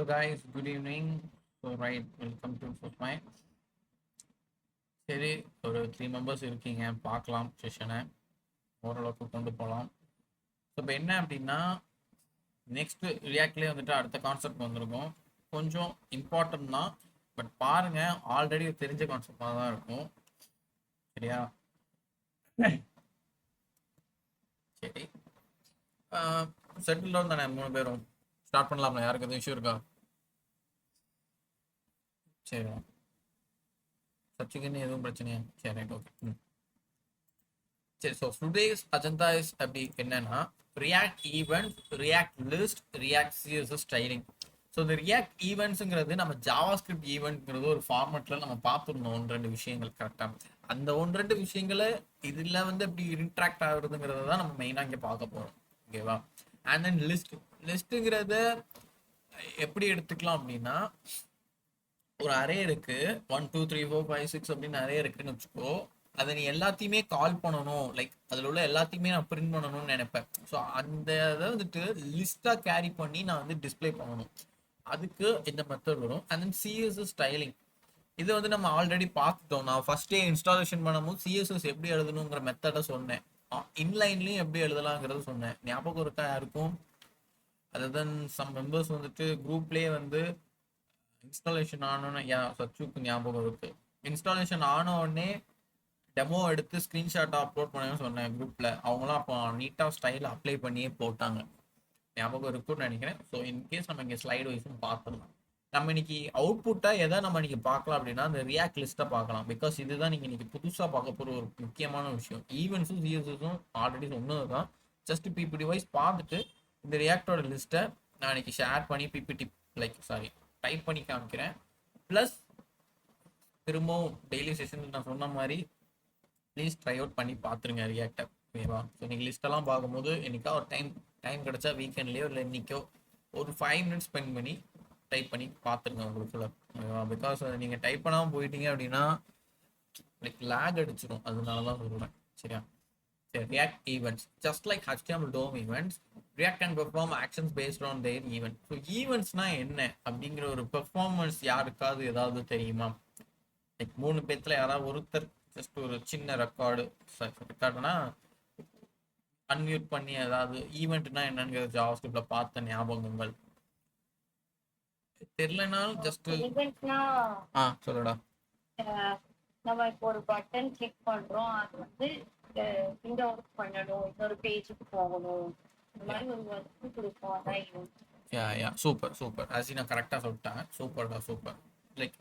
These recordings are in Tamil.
So guys, good evening. So right, welcome to my சரி ஒரு 3 மெம்பர்ஸ் இருக்கீங்க பார்க்கலாம் செஷனை ஓரளவுக்கு கொண்டு போகலாம். ஸோ இப்போ என்ன அப்படின்னா நெக்ஸ்ட் ரியாக்ட்லேயே வந்துட்டு அடுத்த கான்செப்ட் வந்திருக்கும். கொஞ்சம் இம்பார்ட்டன்ட் தான், பட் பாருங்க ஆல்ரெடி தெரிஞ்ச கான்செப்டாக தான் இருக்கும். சரியா? சரி, செட்டில் தானே 3 பேரும் ஸ்டார்ட் பண்ணலாம்ல? யாருக்கு எதுவும் இஷ்யூ இருக்கா? சரி, சச்சிக்குன்னு எதுவும் பிரச்சனையா? சரி, ரைட், ஓகே. சரி, ஸோ டுடேஸ் அஜெண்டா இஸ் அப்படி என்னன்னா react event, react list, react CSS styling. So இந்த ரியாக்ட் ஈவெண்ட்ஸுங்கிறது நம்ம ஜாவா ஸ்கிரிப்ட் ஈவெண்ட்ங்கிறது ஒரு ஃபார்மெட்டில் நம்ம பார்த்துருந்தோம் 1-2 விஷயங்கள் கரெக்டாக. அந்த 1-2 விஷயங்களை இதில் வந்து எப்படி இன்ட்ராக்ட் ஆகுறதுங்கிறத தான் நம்ம மெயினாக இங்கே பார்க்க போகிறோம். ஓகேவா? அண்ட் தென் லிஸ்ட்டுங்கிறத எப்படி எடுத்துக்கலாம் அப்படின்னா ஒரு அரே இருக்கு, 1 2 3 4 5 6 அப்படின்னு அரே இருக்குன்னு வச்சுக்கோ. அதை நீ எல்லாத்தையுமே கால் பண்ணணும், லைக் அதில் உள்ள எல்லாத்தையுமே நான் பிரிண்ட் பண்ணணும்னு நினைப்பேன். ஸோ அந்த இதை வந்துட்டு லிஸ்ட்டாக கேரி பண்ணி நான் வந்து டிஸ்பிளே பண்ணணும். அதுக்கு இந்த மெத்தட் வரும். அண்ட் தென் சிஎஸ்எஸ் ஸ்டைலிங், இது வந்து நம்ம ஆல்ரெடி பார்த்துட்டோம். நான் ஃபர்ஸ்டே இன்ஸ்டாலேஷன் பண்ணும்போது சிஎஸ்எஸ் எப்படி எழுதணுங்கிற மெத்தடை சொன்னேன். இன்லைன்லையும் எப்படி எழுதலாங்கிறத சொன்னேன். ஞாபகம் இருக்கா யாருக்கும்? அதுதான் சம் மெம்பர்ஸ் வந்துட்டு குரூப்லேயே வந்து இன்ஸ்டாலேஷன் ஆனோன்னு சச்சுக்கு ஞாபகம் இருக்கு. இன்ஸ்டாலேஷன் ஆன உடனே டெமோ எடுத்து ஸ்க்ரீன்ஷாட் அப்லோட் பண்ணணும்னு சொன்னேன் குரூப்பில். அவங்களாம் அப்போ நீட்டாக ஸ்டைல் அப்ளை பண்ணியே போட்டாங்க. ஞாபகம் இருக்குன்னு நினைக்கிறேன். ஸோ இன்கேஸ் நம்ம இங்கே ஸ்லைடு வைஸும் பார்த்துடலாம். நம்ம இன்னைக்கு அவுட்புட்டாக எதை நம்ம இன்னைக்கு பார்க்கலாம் அப்படின்னா அந்த ரியாக்ட் லிஸ்ட்டை பார்க்கலாம். பிகாஸ் இதுதான் நீங்கள் இன்னைக்கு புதுசாக பார்க்க போகிற ஒரு முக்கியமான விஷயம். ஈவெண்ட்ஸும் சிஎஸ்எஸும் ஆல்ரெடி சொன்னது தான். ஜஸ்ட் பிபிடி வைஸ் பார்த்துட்டு இந்த ரியாக்டோட லிஸ்ட்டை நான் இன்னைக்கு ஷேர் பண்ணி பிபிடி டைப் பண்ணி காமிக்கிறேன். ப்ளஸ் திரும்பவும் டெய்லி செஷன் நான் சொன்ன மாதிரி ப்ளீஸ் ட்ரை அவுட் பண்ணி பார்த்துருங்க ரியாக்டை. ஓகேவா? ஸோ நீங்கள் லிஸ்ட்டெல்லாம் பார்க்கும்போது என்னைக்கா ஒரு டைம் கிடச்சா வீக்கெண்ட்லேயோ இல்லை இன்னைக்கோ ஒரு 5 மினிட்ஸ் ஸ்பெண்ட் பண்ணி டைப் பண்ணி பார்த்துருங்க உங்களுக்குள்ள. ஓகேவா? பிகாஸ் நீங்கள் டைப் பண்ணாமல் போயிட்டீங்க அப்படின்னா லைக் லேக் அடிச்சிடும். அதனால தான் சொல்கிறேன். சரியா? சரி, react events just like HTML DOM events, React can perform actions based on their event. So ஈவெண்ட்ஸ்னா என்ன அப்படிங்கிற ஒரு பெர்ஃபார்மன்ஸ் யாருக்காவது ஏதாவது தெரியுமா? லைக் 3 பேர்த்துல யாராவது ஒருத்தர் ஜஸ்ட் ஒரு சின்ன ரெக்கார்டுனா அன்மியூட் பண்ணி ஏதாவது ஈவெண்ட்னா என்னங்கிறது ஜாவாஸ்கிரிப்ட்ல பார்த்த ஞாபகங்கள் தெரியலனாலும் ஜஸ்ட் சொல்லுடா. நம்ம இப்போ ஒரு பட்டன் கிளிக் பண்றோம், அது வந்து இந்த ஒர்க் பண்ணணும், இன்னொரு பேஜுக்கு போகணும், இந்த மாதிரி ஒரு ஒர்க் கொடுப்போம். அதான் ஈவெண்ட். சூப்பர் அசினா கரெக்டா சொல்லிட்டாங்க. சூப்பர். லைக்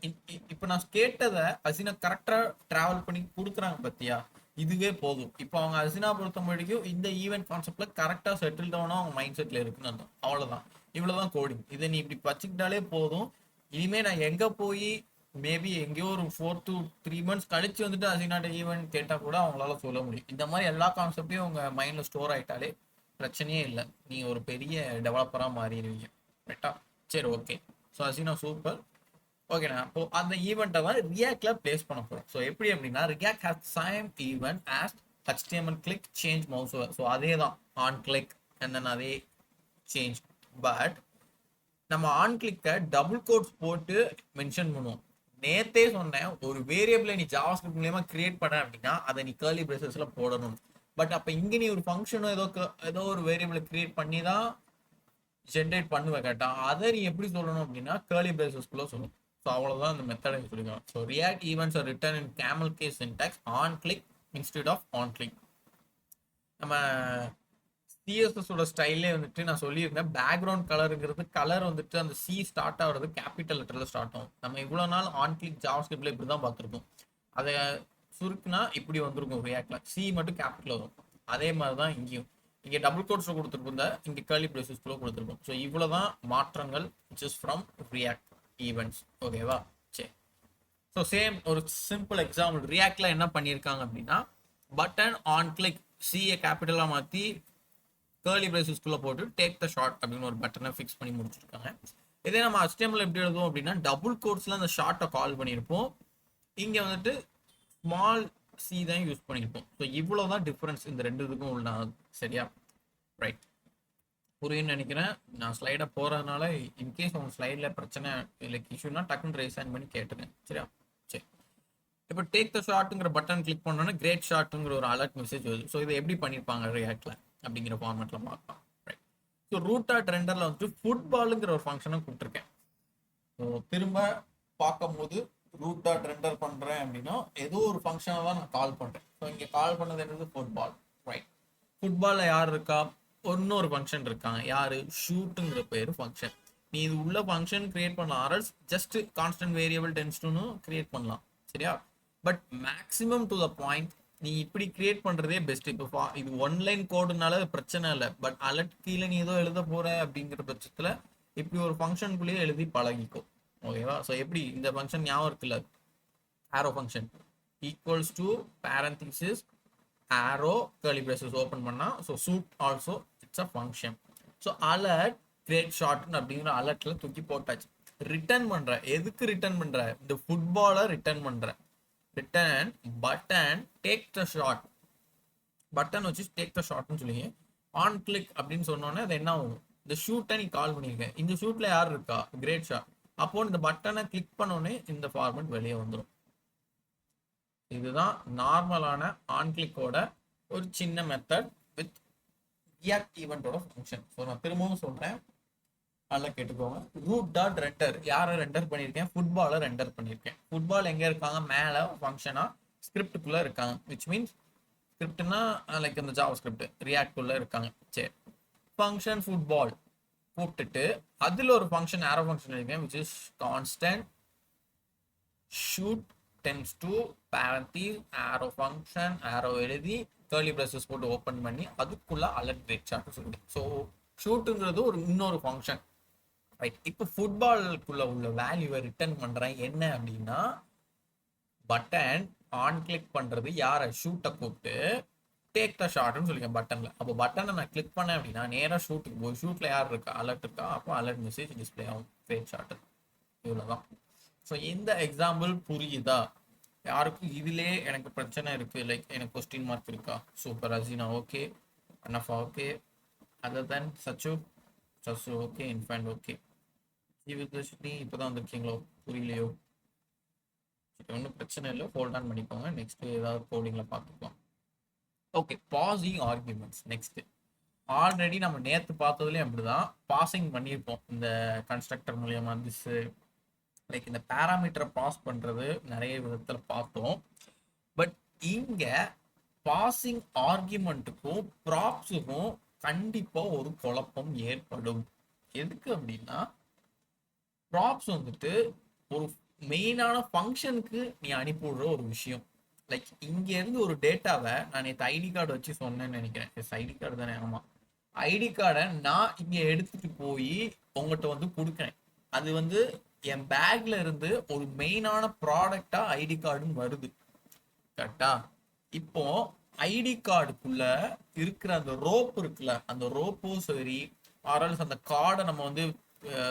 இப்போ நான் கேட்டதை அசினா கரெக்டா டிராவல் பண்ணி கொடுக்குறாங்க பத்தியா? இதுவே போதும். இப்போ அவங்க அசினா பொறுத்த முடியும் இந்த ஈவெண்ட் கான்செப்ட்ல கரெக்டா செட்டில் டவுனா அவங்க மைண்ட் செட்ல இருக்குன்னு அர்த்தம். அவ்வளவுதான். இவ்வளவுதான் கோடிங். இதை நீ இப்படி வச்சுக்கிட்டாலே போதும். இனிமே நான் எங்க போய் மேபி எங்கேயோ ஒரு 4 to 3 months கழிச்சு வந்துட்டு அசினாட்ட ஈவெண்ட் கேட்டா கூட அவங்களால சொல்ல முடியும். இந்த மாதிரி எல்லா கான்செப்டையும் உங்க மைண்ட்ல ஸ்டோர் ஆயிட்டாலே பிரச்சனையே இல்லை. நீங்க ஒரு பெரிய டெவலப்பரா மாறிடுவீங்க. ரைட்டா? சரி, ஓகே. So Hasina super. ஓகேண்ணா, அப்போ அந்த ஈவெண்ட்டை வந்து ரியாக்ட்ல பிளேஸ் பண்ண போறோம். ஸோ எப்படி அப்படின்னா react has same event as HTML click change mouse. So அதே தான் ஆன் கிளிக் அண்ட் தென் அதே சேஞ்ச். பட் நம்ம ஆன் கிளிக்கை டபுள் கோட்ஸ் போட்டு மென்ஷன் பண்ணுவோம். நேத்தே சொன்னேன், ஒரு வேரியபிளை நீ ஜாவாஸ்கிரிப்ட் மூலமா கிரியேட் பண்ண அப்படின்னா அதை நீ கர்லி பிரேசஸ்ல போடணும். பட் அப்ப இங்க நீ ஒரு ஃபங்க்ஷனோ ஏதோ ஒரு வேரியபிளை கிரியேட் பண்ணி தான் ஜென்ரேட் பண்ணுவேன். கேட்டா அதை நீ எப்படி சொல்லணும் அப்படின்னா கர்லி பிரேசஸ்குள்ள சொல்லணும். ஸோ அவ்வளவுதான் அந்த மெத்தடை சொல்லிக்கலாம். So react events are written in camel case syntax on click instead of on click. நம்ம சிஎஸ்எஸோட ஸ்டைல்லே வந்துட்டு நான் சொல்லியிருந்தேன், பேக்ரவுண்ட் கலருங்கிறது கலர் வந்துட்டு அந்த சி ஸ்டார்ட் ஆகிறது கேபிட்டல் லெட்டர்ல ஸ்டார்ட் ஆகும். நம்ம இவ்வளோ நாள் ஆன் கிளிக் ஜாவாஸ்கிரிப்ட்ல இப்படி தான் பார்த்துருக்கோம். அதை சுருக்குனா இப்படி வந்திருக்கும் ரியாக்ட்ல, சி மட்டும் கேபிட்டல் வரும். அதே மாதிரி தான் இங்கேயும். இங்கே டபுள் கோட்ஸ் கொடுத்துருப்போம், இங்கே கர்லி பிரேசஸ்குள்ள கொடுத்துருப்போம். ஸோ இவ்வளோதான் மாற்றங்கள் ஜஸ்ட் ஃப்ரம் ரியாக்ட் ஈவெண்ட்ஸ். ஓகேவா? சரி. ஸோ சேம் ஒரு சிம்பிள் எக்ஸாம்பிள் ரியாக்ட்ல என்ன பண்ணியிருக்காங்க அப்படின்னா பட்டன் ஆன் கிளிக் சிஏ கேபிட்டலாக மாற்றி கர்லி பிரேசஸ்குள்ள போட்டு டேக் த ஷாட் அப்படின்னு ஒரு பட்டனை ஃபிக்ஸ் பண்ணி முடிச்சிருக்காங்க. இதே நம்ம HTML எப்படி எழுதுவோம் அப்படின்னா டபுள் கோட்ஸ்ல அந்த ஷார்ட்டை கால் பண்ணியிருப்போம். இங்க வந்துட்டு ஸ்மால் சி தான் யூஸ் பண்ணியிருப்போம். ஸோ இவ்வளவுதான் டிஃபரன்ஸ் இந்த ரெண்டு இதுக்கும் உள்ள. சரியா? ரைட். புரியும்னு நினைக்கிறேன். நான் ஸ்லைட போறதுனால இன்கேஸ் உங்க ஸ்லைட்ல பிரச்சனை லைக் இஷ்யூனா டக்குன்னு ரைஸ் பண்ணி கேட்டுருங்க. சரியா? சரி. இப்போ டேக் த ஷாட்டுங்கிற பட்டன் கிளிக் பண்ணோன்னா கிரேட் ஷாட்டுங்கிற ஒரு அலர்ட் மெசேஜ் வருது. ஸோ இதை எப்படி பண்ணியிருப்பாங்க ரியாக்ட்ல அப்படிங்கிற ஃபார்மேட்ல பார்க்கலாம். ரைட். ஸோ ரூட் டாட் ரெண்டரில் வந்துட்டு ஃபுட்பாலுங்கிற ஒரு ஃபங்க்ஷனை கொடுத்துருக்கேன். ஸோ திரும்ப பார்க்கும்போது ரூட் டாட் ரெண்டர் பண்ணுறேன் அப்படின்னா ஏதோ ஒரு ஃபங்க்ஷனை தான் நான் கால் பண்ணுறேன். ஸோ இங்கே கால் பண்ணது என்னது ஃபுட்பால். ரைட். ஃபுட்பாலில் யார் இருக்கா? இன்னொரு ஃபங்க்ஷன் இருக்காங்க. யாரு? ஷூட்டுங்கிற பேர் ஃபங்க்ஷன். நீ இது உள்ள ஃபங்க்ஷன் கிரியேட் பண்ணலாம், ஆர்எல்ஸ் ஜஸ்ட் கான்ஸ்டன்ட் வேரியபிள் டென்ஸ்டுன்னு கிரியேட் பண்ணலாம். சரியா? But maximum to the point நீ இப்படி கிரியேட் பண்றதே பெஸ்ட். இப்போ இது ஒன்லைன் கோடுனால பிரச்சனை இல்லை. பட் அலர்ட் கீழே நீ ஏதோ எழுத போற அப்படிங்கிற பட்சத்துல இப்படி ஒரு ஃபங்க்ஷனுக்குள்ளேயே எழுதி பழகிக்கும். ஓகேவா? ஸோ எப்படி இந்த ஃபங்க்ஷன் ஞாபகம் இருக்குல்ல, arrow function equals to parenthesis arrow curly braces open பண்ணா so shoot also it's a function. So alert great ஷார்ட்னு அப்படிங்கிற அலர்ட்ல தூக்கி போட்டாச்சு. ரிட்டர்ன் பண்ற எதுக்கு ரிட்டர்ன் பண்ற? இந்த ஃபுட்பாலை ரிட்டர்ன் பண்ற. Return button take the shot. Button வச்சு டேக் த ஷாட்னு சொல்லி ஆன் கிளிக் அப்படின்னு சொன்னோன்னே அது என்ன ஆகும்? இந்த ஷூட்டை நீ கால் பண்ணியிருக்கேன். இந்த ஷூட்ல யார் இருக்கா? Great shot. அப்போ இந்த பட்டனை கிளிக் பண்ணோடனே இந்த ஃபார்மெட் வெளியே வந்துடும். இதுதான் நார்மலான ஆன் கிளிக்கோட ஒரு சின்ன மெத்தட் வித் ரியாக்ட் ஈவெண்டோட ஃபங்க்ஷன். ஸோ நான் திரும்பவும் சொல்றேன், நல்லா கேட்டுக்கோங்க. ரூட் டாட் ரெண்டர் யாரை ரெண்டர் பண்ணியிருக்கேன்? ஃபுட்பாலை ரெண்டர் பண்ணியிருக்கேன். ஃபுட்பால் எங்கே இருக்காங்க? மேலே ஃபங்க்ஷனா ஸ்கிரிப்டுக்குள்ளே இருக்காங்க. விச் மீன்ஸ் ஸ்கிரிப்ட்னா லைக் இந்த ஜாவா ஸ்கிரிப்ட் ரியாக்டுக்குள்ளே இருக்காங்க. சரி, ஃபங்க்ஷன் ஃபுட்பால் கூப்பிட்டுட்டு அதில் ஒரு ஃபங்க்ஷன் ஆரோ ஃபங்க்ஷன் இருக்கேன் விச் இஸ் கான்ஸ்டன்ட் ஷூட் டென்ஸ் to parenthesis arrow function arrow எழுதி கர்லி பிரேசஸ் போட்டு ஓப்பன் பண்ணி அதுக்குள்ள அலர்ட் கிரேட் ஷாட் சொல்லி. ஸோ ஷூட்டுங்கிறது ஒரு இன்னொரு ஃபங்க்ஷன். ரைட். இப்போ ஃபுட்பாலுக்குள்ள உள்ள வேல்யூவை ரிட்டர்ன் பண்றேன். என்ன அப்படின்னா பட்டன் ஆன் கிளிக் பண்றது யாரை? ஷூட்டை கூப்பிட்டு டேக் த ஷாட்னு சொல்லிங்க பட்டன்ல. அப்போ பட்டனை நான் கிளிக் பண்ணேன் அப்படின்னா நேராக ஷூட்டுக்கு போய் ஷூட்ல யார் இருக்கா? அலர்ட் இருக்கா? அப்போ அலர்ட் மெசேஜ் டிஸ்பிளே ஆகும். Great shot. இவ்வளோதான். ஸோ இந்த எக்ஸாம்பிள் புரியுதா? யாருக்கும் இதுலேயே எனக்கு பிரச்சனை இருக்கு, லைக் எனக்கு கொஸ்டின் மார்க் இருக்கா? Super. Ajina okay, Anafa okay, other then Sachu Sachu okay, இன்ஃபேண்ட் ஓகே, ஜீவிதர்ஷினி இப்போதான் வந்திருக்கீங்களோ? புரியலையோ? சரி, ஒன்றும் பிரச்சனை இல்லை, ஹோல்ட் ஆன் பண்ணிக்கோங்க. நெக்ஸ்ட் ஏதாவது கோடிங்ல பார்த்துக்கலாம். Okay, passing arguments. Next already நம்ம நேற்று பார்த்ததுலேயும் அப்படிதான் பாசிங் பண்ணியிருப்போம் இந்த கன்ஸ்ட்ரக்டர் மூலியமா. திஸ் லைக் இந்த பேராமீட்டரை பாஸ் பண்றது நிறைய விதத்துல பார்த்தோம். பட் இங்க பாசிங் ஆர்குமெண்ட்டுக்கும் ப்ராப்ஸுக்கும் கண்டிப்பா ஒரு குழப்பம் ஏற்படும். எதுக்கு அப்படின்னா ப்ராப்ஸ் வந்துட்டு ஒரு மெயினான ஃபங்க்ஷனுக்கு நீ அனுப்பிவிடுற ஒரு விஷயம். லைக் இங்க இருந்து ஒரு டேட்டாவை நான் நேற்று ஐடி கார்டு வச்சு சொன்னேன்னு நினைக்கிறேன். எஸ், ஐடி கார்டு தானே? ஆமா, ஐடி கார்டை நான் இங்க எடுத்துட்டு போய் உங்கள்கிட்ட வந்து கொடுக்குறேன். அது வந்து என் பேக்ல இருந்து ஒரு மெயினான ப்ராடக்டா ஐடி கார்டுன்னு வருது. கரெக்டா? இப்போ ஐடி கார்டுக்குள்ள இருக்கிற அந்த ரோப் இருக்குல்ல, அந்த ரோப்பும் சரி ஆர்எல்ஸ் அந்த கார்டை நம்ம வந்து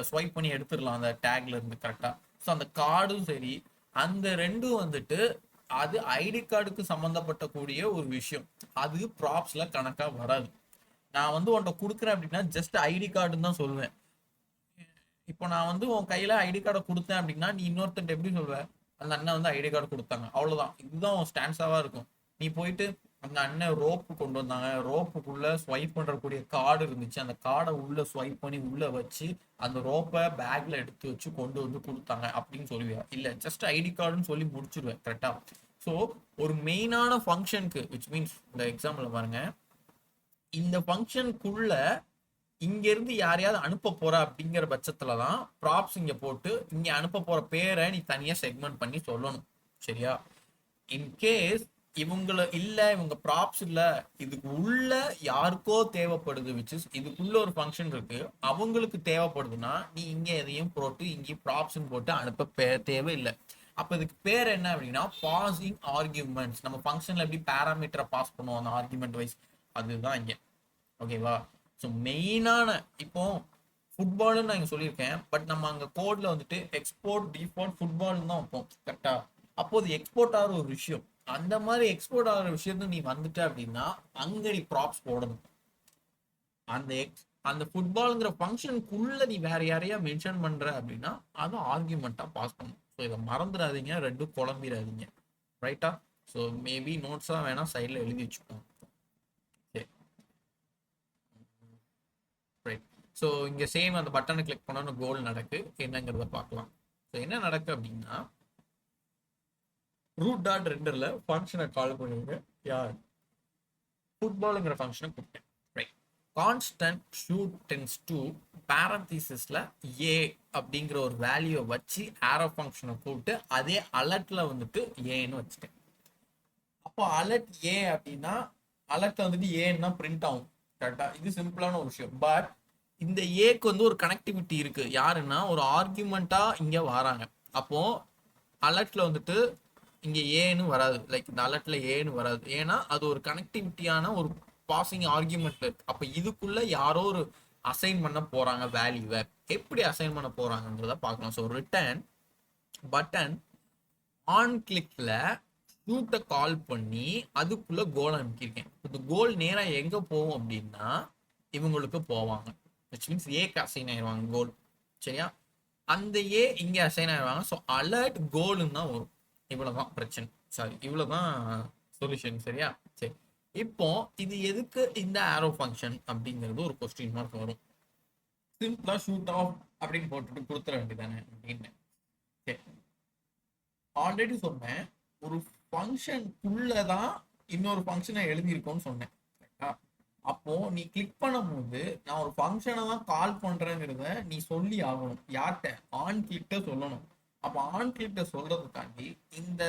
ஸ்வைப் பண்ணி எடுத்துடலாம் அந்த டேக்ல இருந்து. கரெக்டா? ஸோ அந்த கார்டும் சரி, அந்த ரெண்டும் வந்துட்டு அது ஐடி கார்டுக்கு சம்மந்தப்பட்ட கூடிய ஒரு விஷயம். அது ப்ராப்ஸ்ல கணக்கா வராது. நான் வந்து உன்கிட்ட கொடுக்குறேன் அப்படின்னா ஜஸ்ட் ஐடி கார்டுன்னு தான் சொல்லுவேன். இப்போ நான் வந்து உன் கையில ஐடி கார்டை கொடுத்தேன் அப்படின்னா நீ இன்னொருத்தன் எப்படி சொல்வ? அந்த அண்ணன் வந்து ஐடி கார்டு கொடுத்தாங்க, அவ்வளவுதான். இதுதான் உன் ஸ்டான்ஸாவா இருக்கும். நீ போயிட்டு அந்த அண்ணன் ரோப்பு கொண்டு வந்தாங்க, ரோப்புக்குள்ள ஸ்வைப் பண்றக்கூடிய கார்டு இருந்துச்சு, அந்த கார்டை உள்ள ஸ்வைப் பண்ணி உள்ள வச்சு அந்த ரோப்பை பேக்ல எடுத்து வச்சு கொண்டு வந்து கொடுத்தாங்க அப்படின்னு சொல்லுவியா? இல்ல, ஜஸ்ட் ஐடி கார்டுன்னு சொல்லி முடிச்சிருவேன். கரெக்டா? ஸோ ஒரு மெயினான ஃபங்க்ஷனுக்கு விச் மீன்ஸ் இந்த எக்ஸாம்பிள் பாருங்க, இந்த ஃபங்க்ஷனுக்குள்ள இங்க இருந்து யாரையாவது அனுப்ப போற அப்படிங்கிற பட்சத்துலதான் ப்ராப்ஸ் இங்க போட்டு இங்க அனுப்ப போற பேரை நீ தனியா செக்மெண்ட் பண்ணி சொல்லணும். சரியா? இன்கேஸ் இவங்கள இல்ல, இவங்க ப்ராப்ஸ் இல்ல, இதுக்கு உள்ள யாருக்கோ தேவைப்படுது, விச் இஸ் இதுக்குள்ள ஒரு ஃபங்க்ஷன் இருக்கு, அவங்களுக்கு தேவைப்படுதுன்னா நீ இங்க எதையும் போட்டு இங்கேயும் ப்ராப்ஸ்ன்னு போட்டு அனுப்ப தேவையில்லை. அப்ப இதுக்கு பேர் என்ன அப்படின்னா பாசிங் ஆர்குமெண்ட்ஸ். நம்ம ஃபங்க்ஷன்ல எப்படி பேராமீட்டரை பாஸ் பண்ணுவோம் அந்த ஆர்குமெண்ட் வைஸ், அதுதான் இங்க. ஓகேவா? ஸோ மெயினான இப்போ ஃபுட்பால்னு நான் இங்கே சொல்லியிருக்கேன். பட் நம்ம அங்கே கோட்ல வந்துட்டு எக்ஸ்போர்ட் டிஃபால்ட் ஃபுட்பால்னு தான் வைப்போம். கரெக்டா? அப்போது எக்ஸ்போர்ட் ஆகிற ஒரு விஷயம், அந்த மாதிரி எக்ஸ்போர்ட் ஆகிற விஷயத்துக்கு நீ வந்துட்ட அப்படின்னா அங்கே நீ ப்ராப்ஸ் போடணும். அந்த அந்த ஃபுட்பால்ங்கிற ஃபங்க்ஷனுக்குள்ள நீ வேற யாரையா மென்ஷன் பண்ற அப்படின்னா அது ஆர்கியூமெண்ட்டா பாஸ் பண்ணும். ஸோ இதை மறந்துடாதீங்க, ரெண்டும் குழம்பிடாதீங்க. ரைட்டா? ஸோ மேபி நோட்ஸ்லாம் வேணா சைடில் எழுதி வச்சுக்கோங்க. சரி, ரைட். ஸோ இங்கே சேம் அந்த பட்டனை கிளிக் பண்ணோன்னு கோல் நடக்கு. என்னங்கிறத பார்க்கலாம். ஸோ என்ன நடக்கு அப்படின்னா ரூட் டாட் ரெண்டரில் ஃபங்க்ஷனை கால் பண்ணுவீங்க. யார்? ஃபுட்பாலுங்கிற ஃபங்க்ஷனை கூப்பிட்டேன். ரைட். கான்ஸ்டன்ட் ஷூட் டென்ஸ் டு பேரந்தீசிஸில் ஏ அப்படிங்கிற ஒரு வேல்யூவை வச்சு ஆரோ ஃபங்க்ஷனை கூப்பிட்டு அதே அலர்ட்ல வந்துட்டு ஏன்னு வச்சுட்டேன். அப்போ அலர்ட் ஏ அப்படின்னா அலர்ட்ல வந்துட்டு ஏன்னா பிரிண்ட் ஆகும். கரெக்டா? இது சிம்பிளான ஒரு விஷயம். பட் இந்த ஏக்கு வந்து ஒரு கனெக்டிவிட்டி இருக்கு. யாருன்னா ஒரு ஆர்கியூமெண்டா இங்க வராங்க. அப்போ அலர்ட்ல வந்துட்டு இங்க ஏன்னு வராது. லைக் இந்த அலர்ட்ல ஏன்னு வராது. ஏன்னா அது ஒரு கனெக்டிவிட்டியான ஒரு பாசிங் ஆர்கியூமெண்ட் இருக்கு. அப்ப இதுக்குள்ள யாரோ ஒரு அசைன் பண்ண போறாங்க வேல்யூவை. எப்படி அசைன் பண்ண போறாங்கிறத பார்க்கலாம். ஸோ ரிட்டர்ன் பட்டன் ஆன் கிளிக்ல ஷூட்டை கால் பண்ணி அதுக்குள்ள கோல் அனுப்பியிருக்கேன். இந்த கோல் நேரா எங்க போகும் அப்படின்னா இவங்களுக்கு போவாங்க. விச் மீன்ஸ் ஏக்கு அசைன் ஆயிடுவாங்க கோல். சரியா? அந்த ஏ இங்க அசைன் ஆயிடுவாங்க. ஸோ அலர்ட் கோல்னு தான் வரும். இவ்வளவுதான் பிரச்சனை. சாரி, இவ்வளவுதான் சொல்யூஷன். சரியா? சரி, இப்போ இது எதுக்கு இந்த ஆரோ ஃபங்க்ஷன் அப்படிங்கிறது ஒரு கொஸ்டின் மார்க் வரும். சிம்பிளா ஷூட் ஆஃப் அப்படின்னு போட்டுட்டு கொடுத்துட வேண்டியதானே அப்படின்னு. சரி, ஆல்ரெடி சொன்னேன் ஒரு ஃபங்க்ஷனுக்குள்ளதான் இன்னொரு ஃபங்க்ஷனை எழுதியிருக்கோம்னு சொன்னேன். அப்போ நீ கிளிக் பண்ணும்போது நான் ஒரு ஃபங்க்ஷனை தான் கால் பண்றேங்கிறத நீ சொல்லி ஆகணும். யார்கிட்ட? ஆன் கிளிக்ட சொல்லணும். அப்ப ஆன் கிளிக்ட சொல்றதுக்காண்டி இந்த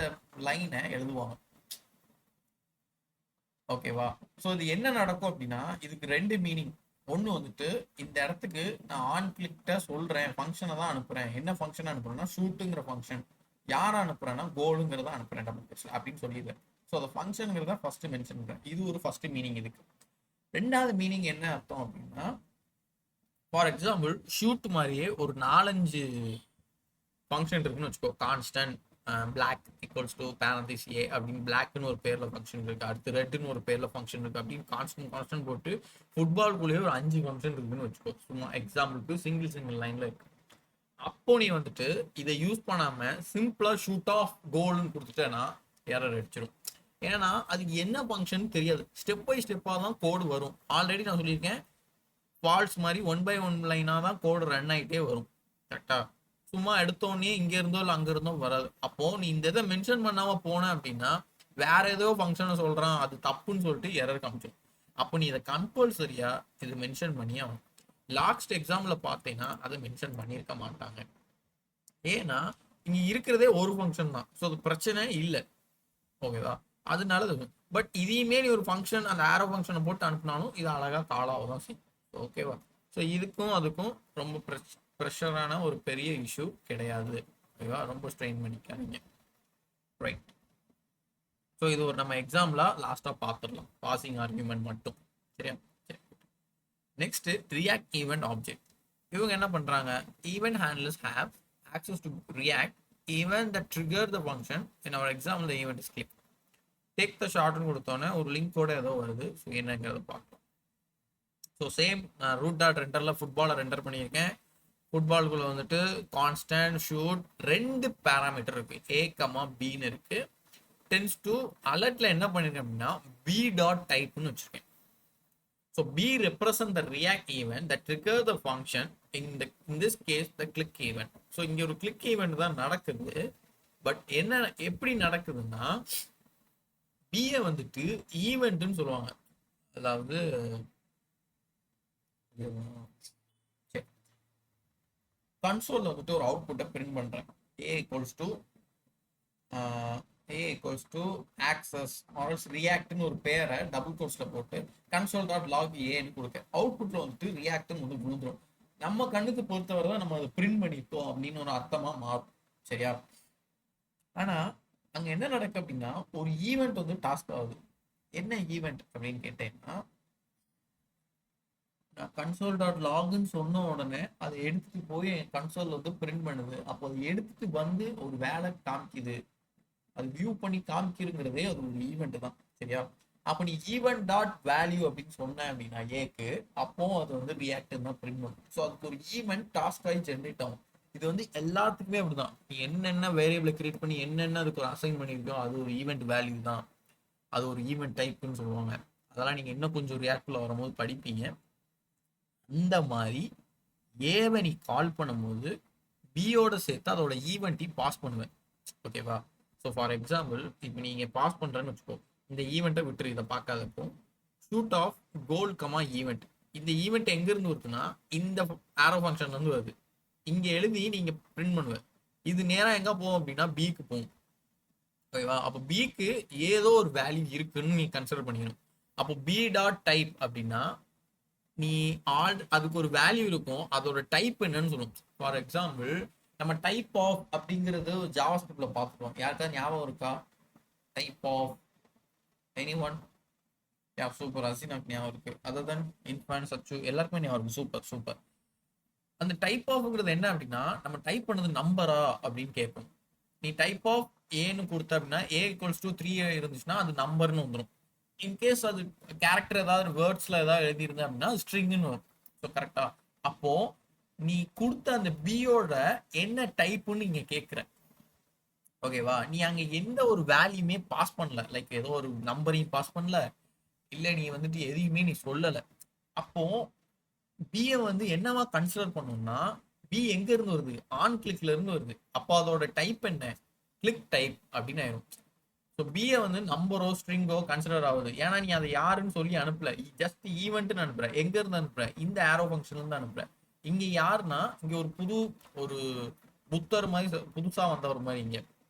லைனை எழுதுவாங்க. ஓகேவா? ஸோ இது என்ன நடக்கும் அப்படின்னா இதுக்கு ரெண்டு மீனிங். ஒன்று வந்துட்டு இந்த இடத்துக்கு நான் ஆன் கிளிக்ட சொல்றேன், ஃபங்க்ஷனை தான் அனுப்புறேன். என்ன ஃபங்க்ஷன் அனுப்புறேன்னா ஷூட்டுங்கிற ஃபங்க்ஷன். யாரை அனுப்புறேன்னா கோலுங்கிறத அனுப்புறேன் டபுள் கோட்ஸ்ல அப்படின்னு சொல்லிடுறேன். ஸோ அந்த ஃபங்க்ஷனுங்கிறத ஃபர்ஸ்ட் மென்ஷன் பண்றேன். இது ஒரு ஃபர்ஸ்ட் மீனிங். இதுக்கு ரெண்டாவது மீனிங் என்ன அர்த்தம் அப்படின்னா ஃபார் எக்ஸாம்பிள் ஷூட் மாதிரியே ஒரு 4-5 ஃபங்க்ஷன் இருக்குன்னு வச்சுக்கோ. கான்ஸ்டன்ட் பிளாக் ஈக்குவல்ஸ் டு பேரந்திஸ் ஏ அப்படின்னு பிளாக்னு ஒரு பேர்ல ஃபங்க்ஷன் இருக்கு. அடுத்து ரெட்னு ஒரு பேர்ல ஃபங்க்ஷன் இருக்கு. அப்படின்னு கான்ஸ்டன்ட் போட்டு ஃபுட்பால்குள்ளேயே ஒரு 5 ஃபங்க்ஷன் இருக்குன்னு வச்சுக்கோ. சும்மா எக்ஸாம்பிளுக்கு சிங்கிள் லைன்ல இருக்கு. அப்போ நீ வந்துட்டு இதை யூஸ் பண்ணாம சிம்பிளா ஷூட் ஆஃப் கோல்னு கொடுத்துட்டேன்னா எரர் அடிச்சிடும். ஏன்னா அதுக்கு என்ன ஃபங்க்ஷன் தெரியாது. ஸ்டெப் பை ஸ்டெப்பா தான் கோடு வரும். ஆல்ரெடி நான் சொல்லியிருக்கேன் ஃபால்ஸ் மாதிரி 1 by 1 லைனா தான் கோடு ரன் ஆகிட்டே வரும். கரெக்டா? சும்மா எடுத்தோடனே இங்க இருந்தோ இல்லை அங்க இருந்தோ வராது. அப்போ நீ இந்த இதை மென்ஷன் பண்ணாம போன அப்படின்னா வேற ஏதோ ஃபங்க்ஷனை சொல்றான் அது தப்புன்னு சொல்லிட்டு எரர் காமிச்சிடும். அப்போ நீ இதை கம்பல்சரியா இது மென்ஷன் பண்ணியே ஆகும். லாஸ்ட் எக்ஸாம்ல பார்த்தீங்கன்னா அதை மென்ஷன் பண்ணியிருக்க மாட்டாங்க. ஏன்னா இங்க இருக்கிறதே ஒரு ஃபங்க்ஷன் தான். ஸோ அது பிரச்சனை இல்லை. ஓகேவா? அதனால பட் இதையுமே நீ ஒரு ஃபங்க்ஷன் அந்த ஆரோ ஃபங்க்ஷனை போட்டு அனுப்பினாலும் இது அழகா காலாக தான் செய்யும். ஓகேவா? ஸோ இதுக்கும் அதுக்கும் ரொம்ப ப்ரெஷரான ஒரு பெரிய இஷ்யூ கிடையாது. ஓகேவா? ரொம்ப ஸ்ட்ரெயின் பண்ணிக்காதீங்க. ரைட். ஸோ இது ஒரு நம்ம எக்ஸாம்பிளா லாஸ்டா பார்த்துடலாம். பாசிங் ஆர்குமெண்ட் மட்டும். சரியா? சரி. Next react event object. இவங்க என்ன பண்றாங்க? Event handlers have access to react event that trigger the function. In our example the event is click. Take the shot னு கொடுத்தோன்னே ஒரு லிங்க் கூட ஏதோ வருது. ஸோ என்னங்கிறத பார்க்கலாம். ஸோ சேம் ரூட் டாட் ரெண்டரில் ஃபுட்பாலை ரெண்டர் பண்ணியிருக்கேன். ஃபுட்பாலுக்குள்ள வந்துட்டு கான்ஸ்டன்ட் ஷூட் 2 பேராமீட்டர் இருக்கு. ஏ கமா பின்னு இருக்கு. டென்ஸ் டு அலர்ட்ல என்ன பண்ணிருக்கேன் அப்படின்னா பி டாட் டைப்னு வச்சிருக்கேன். So B represent the react event that trigger the function. In this case the click event. So இங்க ஒரு click event தான் நடக்குது. பட் என்ன எப்படி நடக்குதுன்னா B வந்துட்டு ஈவெண்ட்னு சொல்லுவாங்க. அதாவது கன்சோல்ல வந்துட்டு ஒரு அவுட்புட்டை பிரிண்ட் பண்றேன். A equals to access or react-னு ஒரு பேரை டபுள் கோட்ஸ்ல போட்டு console.log a-னு கொடுக்க அவுட்புட்ல வந்துட்டு react-னு வந்து விழுந்துரும். நம்ம கண்ணுக்கு பொறுத்தவரை தான் நம்ம அதை பிரிண்ட் பண்ணிட்டோம் அப்படின்னு ஒரு அர்த்தமா மாறும். சரியா? ஆனா அங்க என்ன நடக்கு அப்படின்னா ஒரு ஈவெண்ட் வந்து டாஸ்க் ஆகுது. என்ன ஈவெண்ட் அப்படின்னு கேட்டேன்னா நான் console.logன்னு சொன்ன உடனே அதை எடுத்துட்டு போய் என் கன்சோல் வந்து பிரிண்ட் பண்ணுது. அப்போ அதை எடுத்துட்டு வந்து ஒரு வேலை காமிக்குது. அது வியூ பண்ணி காமிக்கிறதுங்கிறதே அது ஒரு ஈவெண்ட் தான். சரியா? அப்போ நீ ஈவென்ட் டாட் வேல்யூ அப்படின்னு சொன்ன அப்படின்னா ஏக்கு அப்போ அது வந்து ரியாக்ட் தான் பிரிண்ட் பண்ணும். ஸோ அதுக்கு ஒரு ஈவென்ட் டாஸ்க் ஆகி ஜென்ரேட் ஆகும். இது வந்து எல்லாத்துக்குமே அப்படிதான். நீ என்னென்ன வேரியபிளை கிரியேட் பண்ணி என்னென்ன அதுக்கு ஒரு அசைன் பண்ணியிருக்கோ அது ஒரு ஈவெண்ட் வேல்யூ தான். அது ஒரு ஈவெண்ட் டைப்னு சொல்லுவாங்க. அதெல்லாம் நீங்க இன்னும் கொஞ்சம் ரியாக்ட்ல வரும்போது படிப்பீங்க. இந்த மாதிரி ஏவை நீ கால் பண்ணும்போது பியோட சேர்த்து அதோட ஈவெண்ட்டையும் பாஸ் பண்ணுவேன். ஓகேவா? ஸோ ஃபார் எக்ஸாம்பிள் இப்போ நீங்கள் பாஸ் பண்ணுறேன்னு வச்சுக்கோ, இந்த ஈவெண்ட்டை விட்டுரு, இதை பார்க்காதப்போ shoot of goal comma event. இந்த ஈவெண்ட் எங்கேருந்து வருதுன்னா இந்த ஆரோ ஃபங்க்ஷன்லேருந்து வருது. இங்கே எழுதி நீங்கள் பிரிண்ட் பண்ணுவேன். இது நேராக எங்கே போகும் அப்படின்னா பிக்கு போகும். ஓகேவா? அப்போ பிக்கு ஏதோ ஒரு வேல்யூ இருக்குன்னு நீ கன்சிடர் பண்ணிக்கணும். அப்போ பி டாட் டைப் அப்படின்னா நீ அதுக்கு ஒரு வேல்யூ இருக்கும், அதோட டைப் என்னன்னு சொல்லும். ஃபார் எக்ஸாம்பிள் நம்ம டைப் ஆஃப் அப்படிங்கிறது ஜாவாஸ்கிரிப்ட்ல பார்த்துருவோம். யாருக்காவது ஞாபகம் இருக்கா? Type of any one? Yeah super, அசினாக்கு ஞாபகம் இருக்கு. அதர் தென் இன்ஃபான் சச்சு எல்லாருக்குமே ஞாபகம் இருக்கு. Super super. அந்த டைப் ஆஃப்ங்கிறது என்ன அப்படின்னா நம்ம டைப் பண்ணது நம்பரா அப்படின்னு கேட்போம். நீ டைப் ஆஃப் ஏன்னு கொடுத்த அப்படின்னா ஏ ஈக்குவல்ஸ் டு 3 இருந்துச்சுன்னா அது நம்பர்னு வந்துடும். இன்கேஸ் அது கேரக்டர் ஏதாவது வேர்ட்ஸ்ல ஏதாவது எழுதியிருந்தேன் அப்படின்னா ஸ்ட்ரிங்னு வரும். ஸோ கரெக்டா? அப்போ நீ கொடுத்த அந்த பியோட என்ன டைப்புன்னு நீங்க கேட்குற. ஓகேவா? நீ அங்க எந்த ஒரு வேல்யூமே பாஸ் பண்ணல, லைக் ஏதோ ஒரு நம்பரையும் பாஸ் பண்ணல, இல்ல நீ வந்துட்டு எதையுமே நீ சொல்லல. அப்போ பியை வந்து என்னவா கன்சிடர் பண்ணணும்னா பி எங்க இருந்து வருது? ஆன் கிளிக்ல இருந்து வருது. அப்போ அதோட டைப் என்ன? கிளிக் டைப் அப்படின்னு ஆயிரும். ஸோ பிஏ வந்து நம்பரோ ஸ்ட்ரிங்கோ கன்சிடர் ஆகுது. ஏன்னா நீ அதை யாருன்னு சொல்லி அனுப்பல, ஜஸ்ட் ஈவெண்ட்னு அனுப்புற. எங்க இருந்து அனுப்புற? இந்த ஆரோ ஃபங்க்ஷன்ல இருந்து அனுப்புற. இங்க யாருன்னா இங்க ஒரு புத்தர் மாதிரி புதுசா வந்தவர் மாதிரி.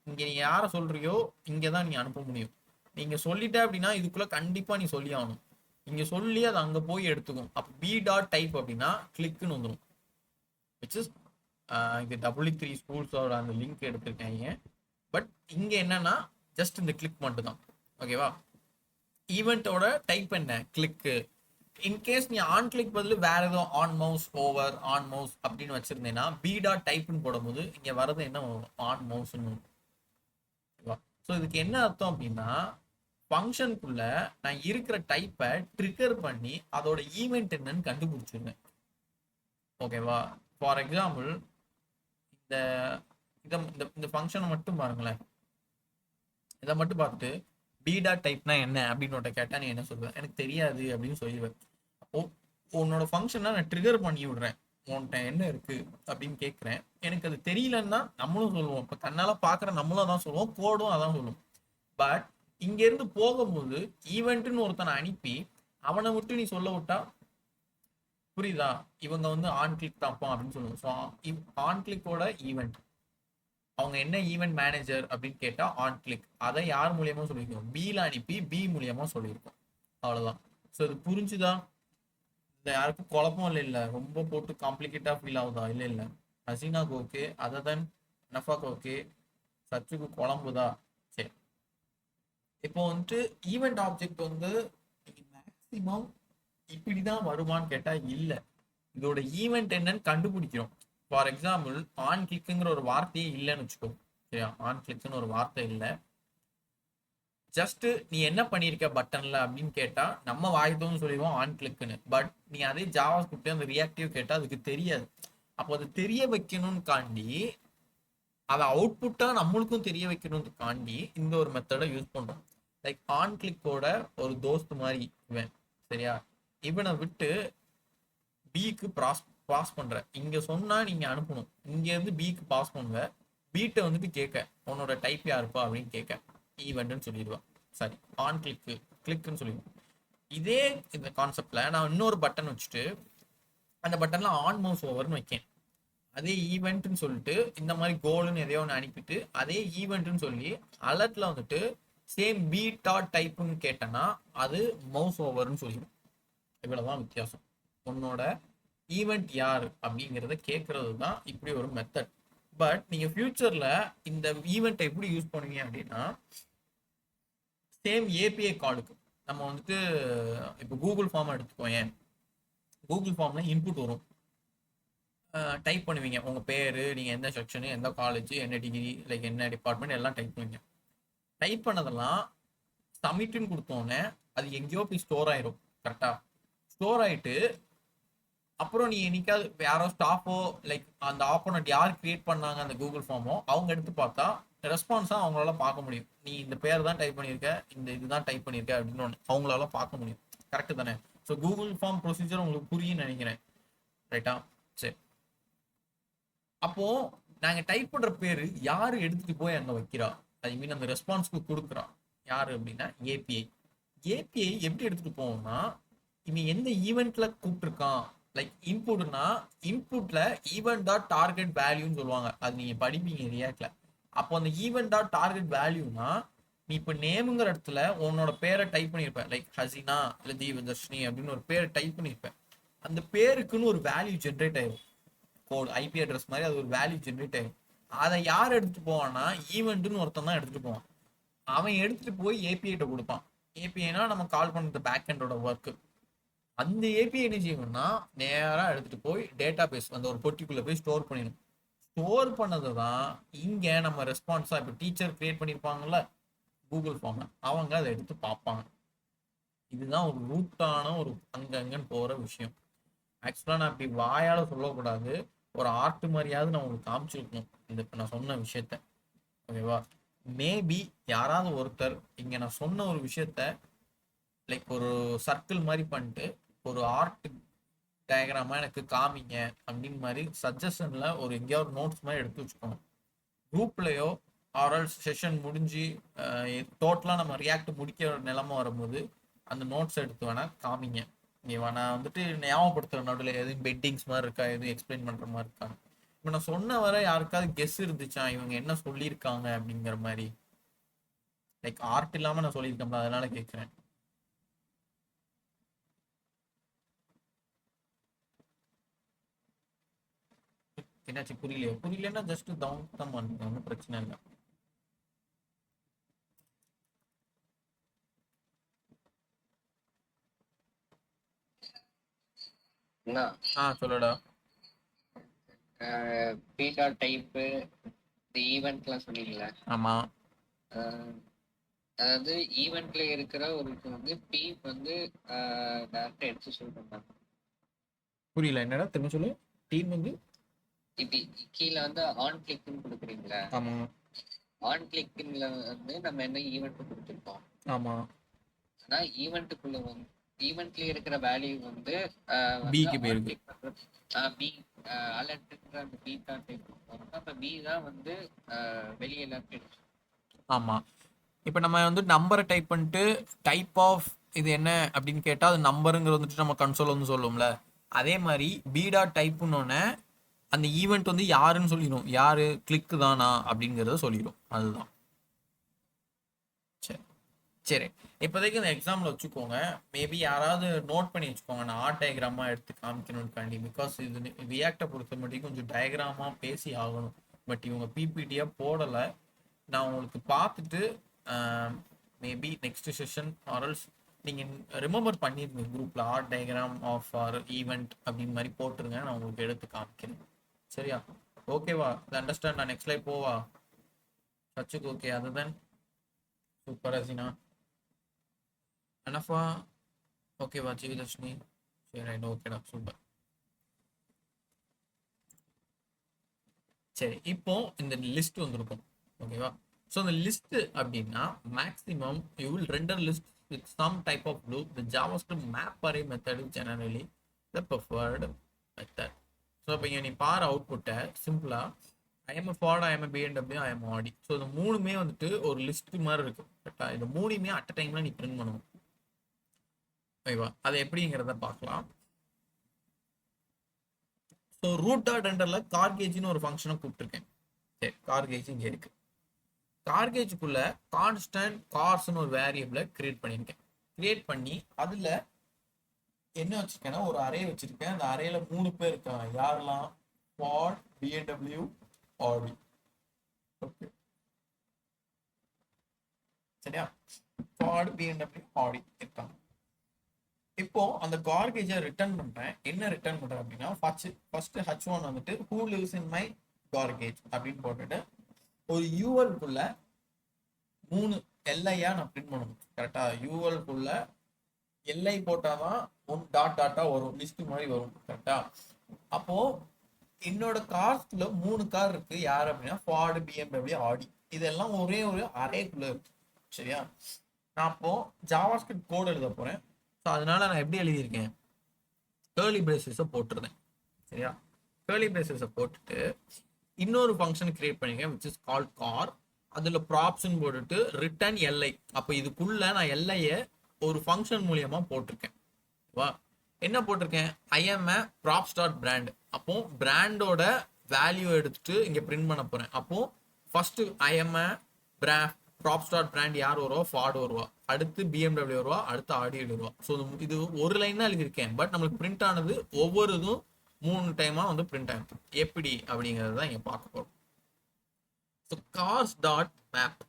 இங்க நீ யார சொல்றியோ இங்கதான் நீ அனுப்ப முடியும். நீங்க சொல்லிட்ட அப்படின்னா இதுக்குள்ள கண்டிப்பா நீ சொல்லி ஆகணும். இங்க சொல்லி அது அங்க போய் எடுத்துக்கும். அப்ப பி டாட் டைப் அப்படின்னா கிளிக்னு வந்துடும். விச் இஸ் இங்க W3 ஸ்கூல்ஸோட அந்த லிங்க் எடுத்திருக்காங்க. பட் இங்க என்னன்னா ஜஸ்ட் இந்த கிளிக் மட்டும் தான். ஓகேவா? ஈவெண்ட்டோட டைப் என்ன? கிளிக்கு. இன்கேஸ் நீ ஆன் கிளிக் பதில் வேற ஏதோ on mouse over on mouse அப்படின்னு வச்சிருந்தேன்னா பி டாட் டைப்னு போடும்போது இங்க வரது என்ன வரும்? ஆன் மவுஸ்ன்னு. ஓகேவா? ஸோ இதுக்கு என்ன அர்த்தம் அப்படின்னா ஃபங்க்ஷனுக்குள்ள நான் இருக்கிற டைப்பை ட்ரிகர் பண்ணி அதோட ஈவெண்ட் என்னன்னு கண்டுபிடிச்சிருந்தேன். ஓகேவா? ஃபார் எக்ஸாம்பிள் இந்த இந்த ஃபங்க்ஷனை மட்டும் பாருங்களேன். இதை மட்டும் பார்த்துட்டு பி டாட் டைப்னா என்ன அப்படின்னு கேட்டா நீ என்ன சொல்லுவேன்? எனக்கு தெரியாது அப்படின்னு சொல்லிடுவேன். அப்போ உன்னோட ஃபங்க்ஷனை நான் ட்ரிகர் பண்ணி விடுறேன். உன்கிட்ட என்ன இருக்கு அப்படின்னு கேட்குறேன். எனக்கு அது தெரியலன்னா நம்மளும் சொல்லுவோம். இப்போ கண்ணால பார்க்குற நம்மளும் தான் சொல்லுவோம், கோடும் அதான் சொல்லும். பட் இங்க இருந்து போகும்போது ஈவெண்ட்னு ஒருத்தனை அனுப்பி அவனை விட்டு நீ சொல்ல விட்டா புரியுதா? இவங்க வந்து ஆன் கிளிக் தான்ப்பா அப்படின்னு சொல்லுவோம். ஸோ ஆன் கிளிக்கோட ஈவெண்ட் அவங்க என்ன ஈவெண்ட் மேனேஜர் அப்படின்னு கேட்டா ஆன் கிளிக். அதை யார் மூலியமா சொல்லியிருக்கோம்? பில அனுப்பி பி மூலியமா சொல்லியிருக்கோம். அவ்வளவுதான். ஸோ இது புரிஞ்சுதா? இந்த யாருக்கும் குழப்பம் இல்லை. ரொம்ப போட்டு காம்ப்ளிகேட்டா ஃபீல் ஆகுதா? இல்லை இல்லை. ஹசீனாக்கு ஓகே, அதர் தென் நஃபாக்கு ஓகே, சச்சுக்கு குழம்புதா? சரி. இப்போ வந்துட்டு ஈவெண்ட் ஆப்ஜெக்ட் வந்து மேக்சிமம் இப்படிதான் வருமானு கேட்டா இல்ல. இதோட ஈவெண்ட் என்னன்னு கண்டுபிடிக்கிறோம். ஃபார் எக்ஸாம்பிள் ஆன் கிளிக்குங்கிற ஒரு வார்த்தையே இல்லைன்னு வச்சுக்கோ. சரியா? ஆன் கிளிக்னு ஒரு வார்த்தை இல்லை. ஜஸ்ட் நீ என்ன பண்ணிருக்க பட்டன்ல அப்படின்னு கேட்டா நம்ம வாய்த்தோன்னு சொல்லிடுவோம் ஆன் கிளிக்னு. பட் நீ அதே ஜாவா ஸ்கிரிப்ட் அந்த ரியாக்டிவ் கேட்டா அதுக்கு தெரியாது. அப்போ அது தெரிய வைக்கணும்னு காண்டி அதை அவுட்புட்டா நம்மளுக்கும் தெரிய வைக்கணும்னு காண்டி இந்த ஒரு மெத்தடை யூஸ் பண்றோம். லைக் ஆன் கிளிக்கோட ஒரு தோஸ்த் மாதிரி இவன். சரியா? இவனை விட்டு பிக்கு பாஸ் பண்ற. இங்க சொன்னா நீங்க அனுப்பணும். இங்க இருந்து பிக்கு பாஸ் பண்ணுவ. பீட்ட வந்துட்டு கேட்க உன்னோட டைப் யாருப்பா அப்படின்னு கேட்க ஈவெண்ட்னு சொல்லிடுவான். சரி, ஆன் கிளிக்னு சொல்லிடுவோம். இதே இந்த கான்செப்ட்ல நான் இன்னொரு பட்டன் வச்சுட்டு அந்த பட்டன்ல ஆன் மவுஸ் ஓவர்னு வைக்கேன். அதே ஈவெண்ட்னு சொல்லிட்டு இந்த மாதிரி கோல்னு எதையோ ஒன்று அனுப்பிட்டு அதே ஈவெண்ட்னு சொல்லி அலர்ட்ல வந்துட்டு சேம் பி டாட் டைப்னு கேட்டேன்னா அது மவுஸ் ஓவர்னு சொல்லிடும். இவ்வளவுதான் வித்தியாசம். உன்னோட ஈவெண்ட் யார் அப்படிங்கிறத கேட்கறது தான் இப்படி ஒரு மெத்தட். பட் நீங்க ஃபியூச்சர்ல இந்த ஈவெண்ட்டை எப்படி யூஸ் பண்ணுவீங்க அப்படின்னா சேம் ஏபிஐ காலுக்கு நம்ம வந்துட்டு இப்போ கூகுள் ஃபார்ம் எடுத்துக்கோங்க. கூகுள் ஃபார்ம்ல இன்புட் வரும். டைப் பண்ணுவீங்க உங்க பேரு, நீங்க எந்த செக்ஷனு, எந்த காலேஜ், என்ன டிகிரி, லைக் என்ன டிபார்ட்மெண்ட் எல்லாம் டைப் பண்ணுவீங்க. டைப் பண்ணதெல்லாம் சப்மிட்னு கொடுத்தோன்னே அது எங்கேயோ போய் ஸ்டோர் ஆயிரும். கரெக்டா? ஸ்டோர் ஆயிட்டு அப்புறம் நீ என்னைக்காவது யாரோ ஸ்டாஃபோ லைக் அந்த ஆப்போனட் யார் கிரியேட் பண்ணாங்க அந்த கூகுள் ஃபார்மோ அவங்க எடுத்து பார்த்தா ரெஸ்பான்ஸாக அவங்களால பார்க்க முடியும். நீ இந்த பேர் தான் டைப் பண்ணியிருக்க, இந்த இதுதான் டைப் பண்ணியிருக்க அப்படின்னு அவங்களால பார்க்க முடியும். கரெக்டு தானே? ஸோ கூகுள் ஃபார்ம் ப்ரொசீஜர் உங்களுக்கு புரியும்னு நினைக்கிறேன். ரைட்டா? சரி. அப்போ நாங்கள் டைப் பண்ணுற பேர் யார் எடுத்துட்டு போய் அங்கே வைக்கிறா, ஐ மீன் அந்த ரெஸ்பான்ஸ்க்கு கொடுக்குறா யாரு அப்படின்னா ஏபிஐ. ஏபிஐ எப்படி எடுத்துட்டு போவோம்னா, இவன் எந்த ஈவெண்ட்ல கூப்பிட்டுருக்கான், லைக் இன்புட்னா இன்புட்ல ஈவெண்ட் டாட் டார்கெட் வேல்யூன்னு சொல்லுவாங்க. அது நீங்க படிப்பீங்க ரியாக்ட்ல. அப்போ அந்த ஈவெண்ட் டாட் டார்கெட் வேல்யூனா நீ இப்போ நேமுங்கிற இடத்துல உன்னோட பேரை டைப் பண்ணியிருப்ப, லைக் ஹசினா இல்லை தீபதர்ஷினி அப்படின்னு ஒரு பேரை டைப் பண்ணியிருப்பேன். அந்த பேருக்குன்னு ஒரு வேல்யூ ஜென்ரேட் ஆயிரும். கோட் ஐபி அட்ரஸ் மாதிரி அது ஒரு வேல்யூ ஜென்ரேட் ஆயிரும். அதை யார் எடுத்துட்டு போவான்னா ஈவெண்ட்னு ஒருத்தன் தான் எடுத்துட்டு போவான். அவன் எடுத்துட்டு போய் ஏபிஐட்ட கொடுப்பான். ஏபிஐனா நம்ம கால் பண்ணுறது பேக் எண்டோட ஒர்க்கு. அந்த ஏபிஐ என்ன செய்யணும்னா நேராக எடுத்துட்டு போய் டேட்டா பேஸ் அந்த ஒரு பொட்டிக்குள்ள போய் ஸ்டோர் பண்ணிடணும். ஸ்டோர் பண்ணது தான் இங்கே நம்ம ரெஸ்பான்ஸாக இப்போ டீச்சர் கிரியேட் பண்ணியிருப்பாங்கல்ல கூகுள் ஃபார்ம்ல, அவங்க அதை எடுத்து பார்ப்பாங்க. இதுதான் ஒரு ரூட்டான ஒரு அங்கங்கன்னு போகிற விஷயம். ஆக்சுவலாக நான் இப்படி வாயால் சொல்லக்கூடாது, ஒரு ஆர்ட் மாதிரியாவது நான் உங்களுக்கு காமிச்சிருக்கணும் இந்த இப்போ நான் சொன்ன விஷயத்த. ஓகேவா? மேபி யாராவது ஒருத்தர் இங்கே நான் சொன்ன ஒரு விஷயத்த லைக் ஒரு சர்க்கிள் மாதிரி பண்ணிட்டு ஒரு ஆர்ட் டயக்ராமா எனக்கு காமிங்க அப்படின்னு மாதிரி சஜஷன்ல ஒரு எங்கேயோ ஒரு நோட்ஸ் மாதிரி எடுத்து வச்சுக்கணும். குரூப்லயோ ஆரல் செஷன் முடிஞ்சு டோட்டலா நம்ம ரியாக்ட் முடிக்கிற நிலைமை வரும்போது அந்த நோட்ஸ் எடுத்து வேணா காமிங்க. நான் வந்துட்டு ஞாபகப்படுத்துற நடுவில் எதுவும் பெட்டிங்ஸ் மாதிரி இருக்கா, எதுவும் எக்ஸ்பிளைன் பண்ற மாதிரி இருக்கா. இப்போ நான் சொன்ன வர யாருக்காவது கெஸ் இருந்துச்சா இவங்க என்ன சொல்லியிருக்காங்க அப்படிங்கிற மாதிரி? லைக் ஆர்ட் இல்லாம நான் சொல்லியிருக்கேன், அதனால கேட்குறேன். என்னாச்சு புரியலையோ? புரியலன்னா ஜஸ்ட் டவுன் தான் பண்ணுங்க, ஒன்றும் பிரச்சனை இல்லை. சொல்லுடா. பீட்டா டைப்பு இந்த ஈவெண்ட்லாம் சொன்னீங்களா? ஆமா. அதாவது ஈவெண்ட்ல இருக்கிற ஒரு வந்து பி வந்து டேரக்டா எடுத்து சொல்றாங்க. புரியல, என்னடா திரும்ப சொல்லு. டீம் வந்து இப்படி கீழே வந்து ஆன் கிளிக்னு கொடுக்குறீங்களா? ஆமா. ஆன் கிளிக்ல வந்து நம்ம என்ன ஈவெண்ட் கொடுத்துருக்கோம். ஆமா. ஆனா ஈவெண்ட்டுக்குள்ள வந்து ஈவெண்ட்ல இருக்கிற வேல்யூ வந்து பிக்கு போயிருக்கு. பி அலர்ட்ன்ற அந்த பி தான் டைப் பண்ணுவோம். அப்ப பி தான் வந்து வெளியே எல்லாத்தையும். ஆமா. இப்போ நம்ம வந்து நம்பரை டைப் பண்ணிட்டு டைப் ஆஃப் இது என்ன அப்படின்னு கேட்டால் அது நம்பருங்கிற வந்துட்டு நம்ம கன்சோல் வந்து சொல்லுவோம்ல, அதே மாதிரி பீடா டைப்புன்னொன்னே அந்த ஈவெண்ட் வந்து யாருன்னு சொல்லிடும், யாரு கிளிக்கு தானா அப்படிங்கிறத சொல்லிடும். அதுதான். சரி சரி, இப்போதைக்கு இந்த எக்ஸாம்பிள் வச்சுக்கோங்க. மேபி யாராவது நோட் பண்ணி வச்சுக்கோங்க, நான் ஆர்ட் டயக்ராமா எடுத்து காமிக்கணும்னு. பிகாஸ் இது ரியாக்டை பொறுத்த மட்டும் கொஞ்சம் டயக்ராமா பேசி ஆகணும். பட் இவங்க பிபிடியா போடலை. நான் உங்களுக்கு பார்த்துட்டு மேபி நெக்ஸ்ட் செஷன் ஆர்எல்ஸ் நீங்கள் ரிமெம்பர் பண்ணிருங்க குரூப்பில் art diagram of our event அப்படின்னு மாதிரி போட்டுருங்க. நான் உங்களுக்கு எடுத்து காமிக்கிறேன். சரியா? ஓகேவா? அண்டர்ஸ்டாண்ட்? நான் நெக்ஸ்ட் லைவ் போவா சச்சுக்கு? ஓகே, அதுதான் சூப்பர். ஹசினா அனஃபா ஓகேவா? ஜீவிதர்ஷினி சரி, ரைட், ஓகேடா, சூப்பர். சரி, இப்போ இந்த லிஸ்ட் வந்திருக்கும். ஓகேவா? ஸோ இந்த லிஸ்ட் அப்படின்னா maximum you will render list with some type of loop. The JavaScript map array method is generally the preferred method. So இப்போ இங்கே நீ பாரு அவுட்புட்டை சிம்பிளா I am a Ford, I am a BMW, I am Audi. So இந்த மூணுமே வந்துட்டு ஒரு லிஸ்ட் மாதிரி இருக்கு. கரெக்டா? இந்த மூணுமே அட் அ டைம்ல நீ பிரிண்ட் பண்ணணும். ஓகேவா? அது எப்படிங்கிறத பார்க்கலாம். ஸோ ரூட் டாட் ரெண்டர்ல கார்கேஜ்னு ஒரு ஃபங்க்ஷனை கூப்பிட்டுருக்கேன். சரி, கார்கேஜ் இங்கே இருக்கு. கார்கேஜுக்குள்ள கான்ஸ்டன்ட் கார்ஸ்னு ஒரு வேரியபிளை கிரியேட் பண்ணியிருக்கேன். கிரியேட் பண்ணி அதுல என்ன வச்சிருக்கேன்னா ஒரு அரே வச்சிருக்கேன். அந்த அரேல 3 பேர் இருக்காங்க. யாரெல்லாம்? Ford, BMW, Audi. ஓகே, சரியா? Ford, BMW, Audi இருக்காங்க. இப்போ அந்த கார்கேஜை ரிட்டர்ன் பண்றேன். என்ன ரிட்டர்ன் பண்றேன் அப்படின்னா ஃபர்ஸ்ட் H1 வந்துட்டு who lives in my garbage அப்படின்னு போட்டுட்டு ஒரு யூஎல்குள்ள 3 எல்ஐயா நான் பிரிண்ட் பண்ணணும். கரெக்டா? யூஎல்குள்ள எல்ஐ போட்டாதான் ஒன் டாட் டாட்டா வரும், லிஸ்ட் மாதிரி வரும். கரெக்டா? அப்போ என்னோட கார்ஸ்ல 3 கார் இருக்கு. யார் அப்படின்னா ஃபார்டு, பிஎம்டபிள்யூ, ஆடி. இதெல்லாம் ஒரே ஒரு அரேக்குள்ள இருக்கு. சரியா? நான் அப்போ ஜாவாஸ்கிரிப்ட் கோட் எழுத போறேன். ஸோ அதனால நான் எப்படி எழுதியிருக்கேன், கேர்லி பிரேசஸை போட்டுருந்தேன். சரியா? கேர்லி பிரேசஸை போட்டுட்டு இன்னொரு ஃபங்க்ஷன் கிரியேட் பண்ணிருக்கேன் விச் இஸ் கால்ட் கார். அதுல ப்ராப்ஸ்ன்னு போட்டுட்டு ரிட்டர்ன் எல்ஐ. அப்போ இதுக்குள்ள நான் எல்ஐயை ஒரு ஃபங்க்ஷன் மூலியமா போட்டிருக்கேன். வா, என்ன போட்டிருக்கேன், ஐஎம் ப்ராப்ஸ் டாட் பிராண்ட். அப்போ பிராண்டோட வேல்யூ எடுத்துட்டு இங்க பிரிண்ட் பண்ண போறேன். அப்போ first I'm props dot brand யார் வருவா, ஃபார்டு வருவா, அடுத்து பிஎம்டபிள்யூ வருவா, அடுத்து ஆடி வருவா. ஸோ இது ஒரு லைன் தான் எழுதியிருக்கேன். பட் நம்மளுக்கு பிரிண்ட் ஆனது ஒவ்வொரு இதுவும் 3 டைமா வந்து பிரிண்ட் ஆகும். எப்படி அப்படிங்கிறது தான் இங்க பார்க்க போறோம். So cars dot map.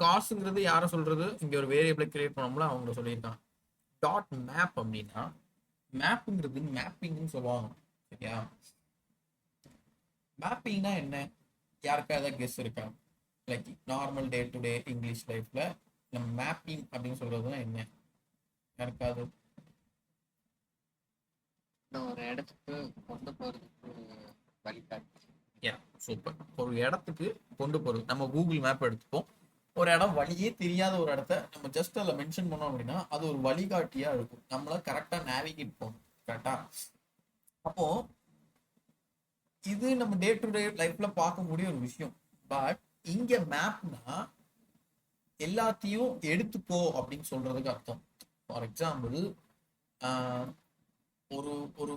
கார்ஸ்ங்கிறது யாரை சொல்றது, இங்க ஒரு வேரியபிளை கிரியேட் பண்ணோம்ல, அவங்க சொல்லியிருக்காங்க. டாட் மேப் அப்படின்னா மேப்புங்கிறது மேப்பிங்னு சொல்லுவாங்க. சரியா? மேப்பிங்னா என்ன, யாருக்கா ஏதாவது கெஸ் இருக்கா? Like normal day to day English லைஃப்ல நம்ம மேப்பிங் அப்படின்னு சொல்றதுனா என்ன, யாருக்காவது? ஒரு இடத்துக்கு கொண்டு போறதுக்கு வழிகாட்டி. சூப்பர். ஒரு இடத்துக்கு கொண்டு போறது, நம்ம கூகுள் மேப் எடுத்துப்போம். ஒரு இடம் வழியே தெரியாத ஒரு இடத்த நம்ம ஜஸ்ட் அதில் மென்ஷன் பண்ணோம் அப்படின்னா அது ஒரு வழிகாட்டியா இருக்கும், நம்மள கரெக்டா நேவிகேட் போகணும். கரெக்டா? அப்போ இது நம்ம டே டு டே லைஃப்ல பார்க்கக்கூடிய ஒரு விஷயம். பட் இங்க மேப்னா எல்லாத்தையும் எடுத்துக்கோ அப்படின்னு சொல்றதுக்கு அர்த்தம். ஃபார் எக்ஸாம்பிள், ஒரு ஒரு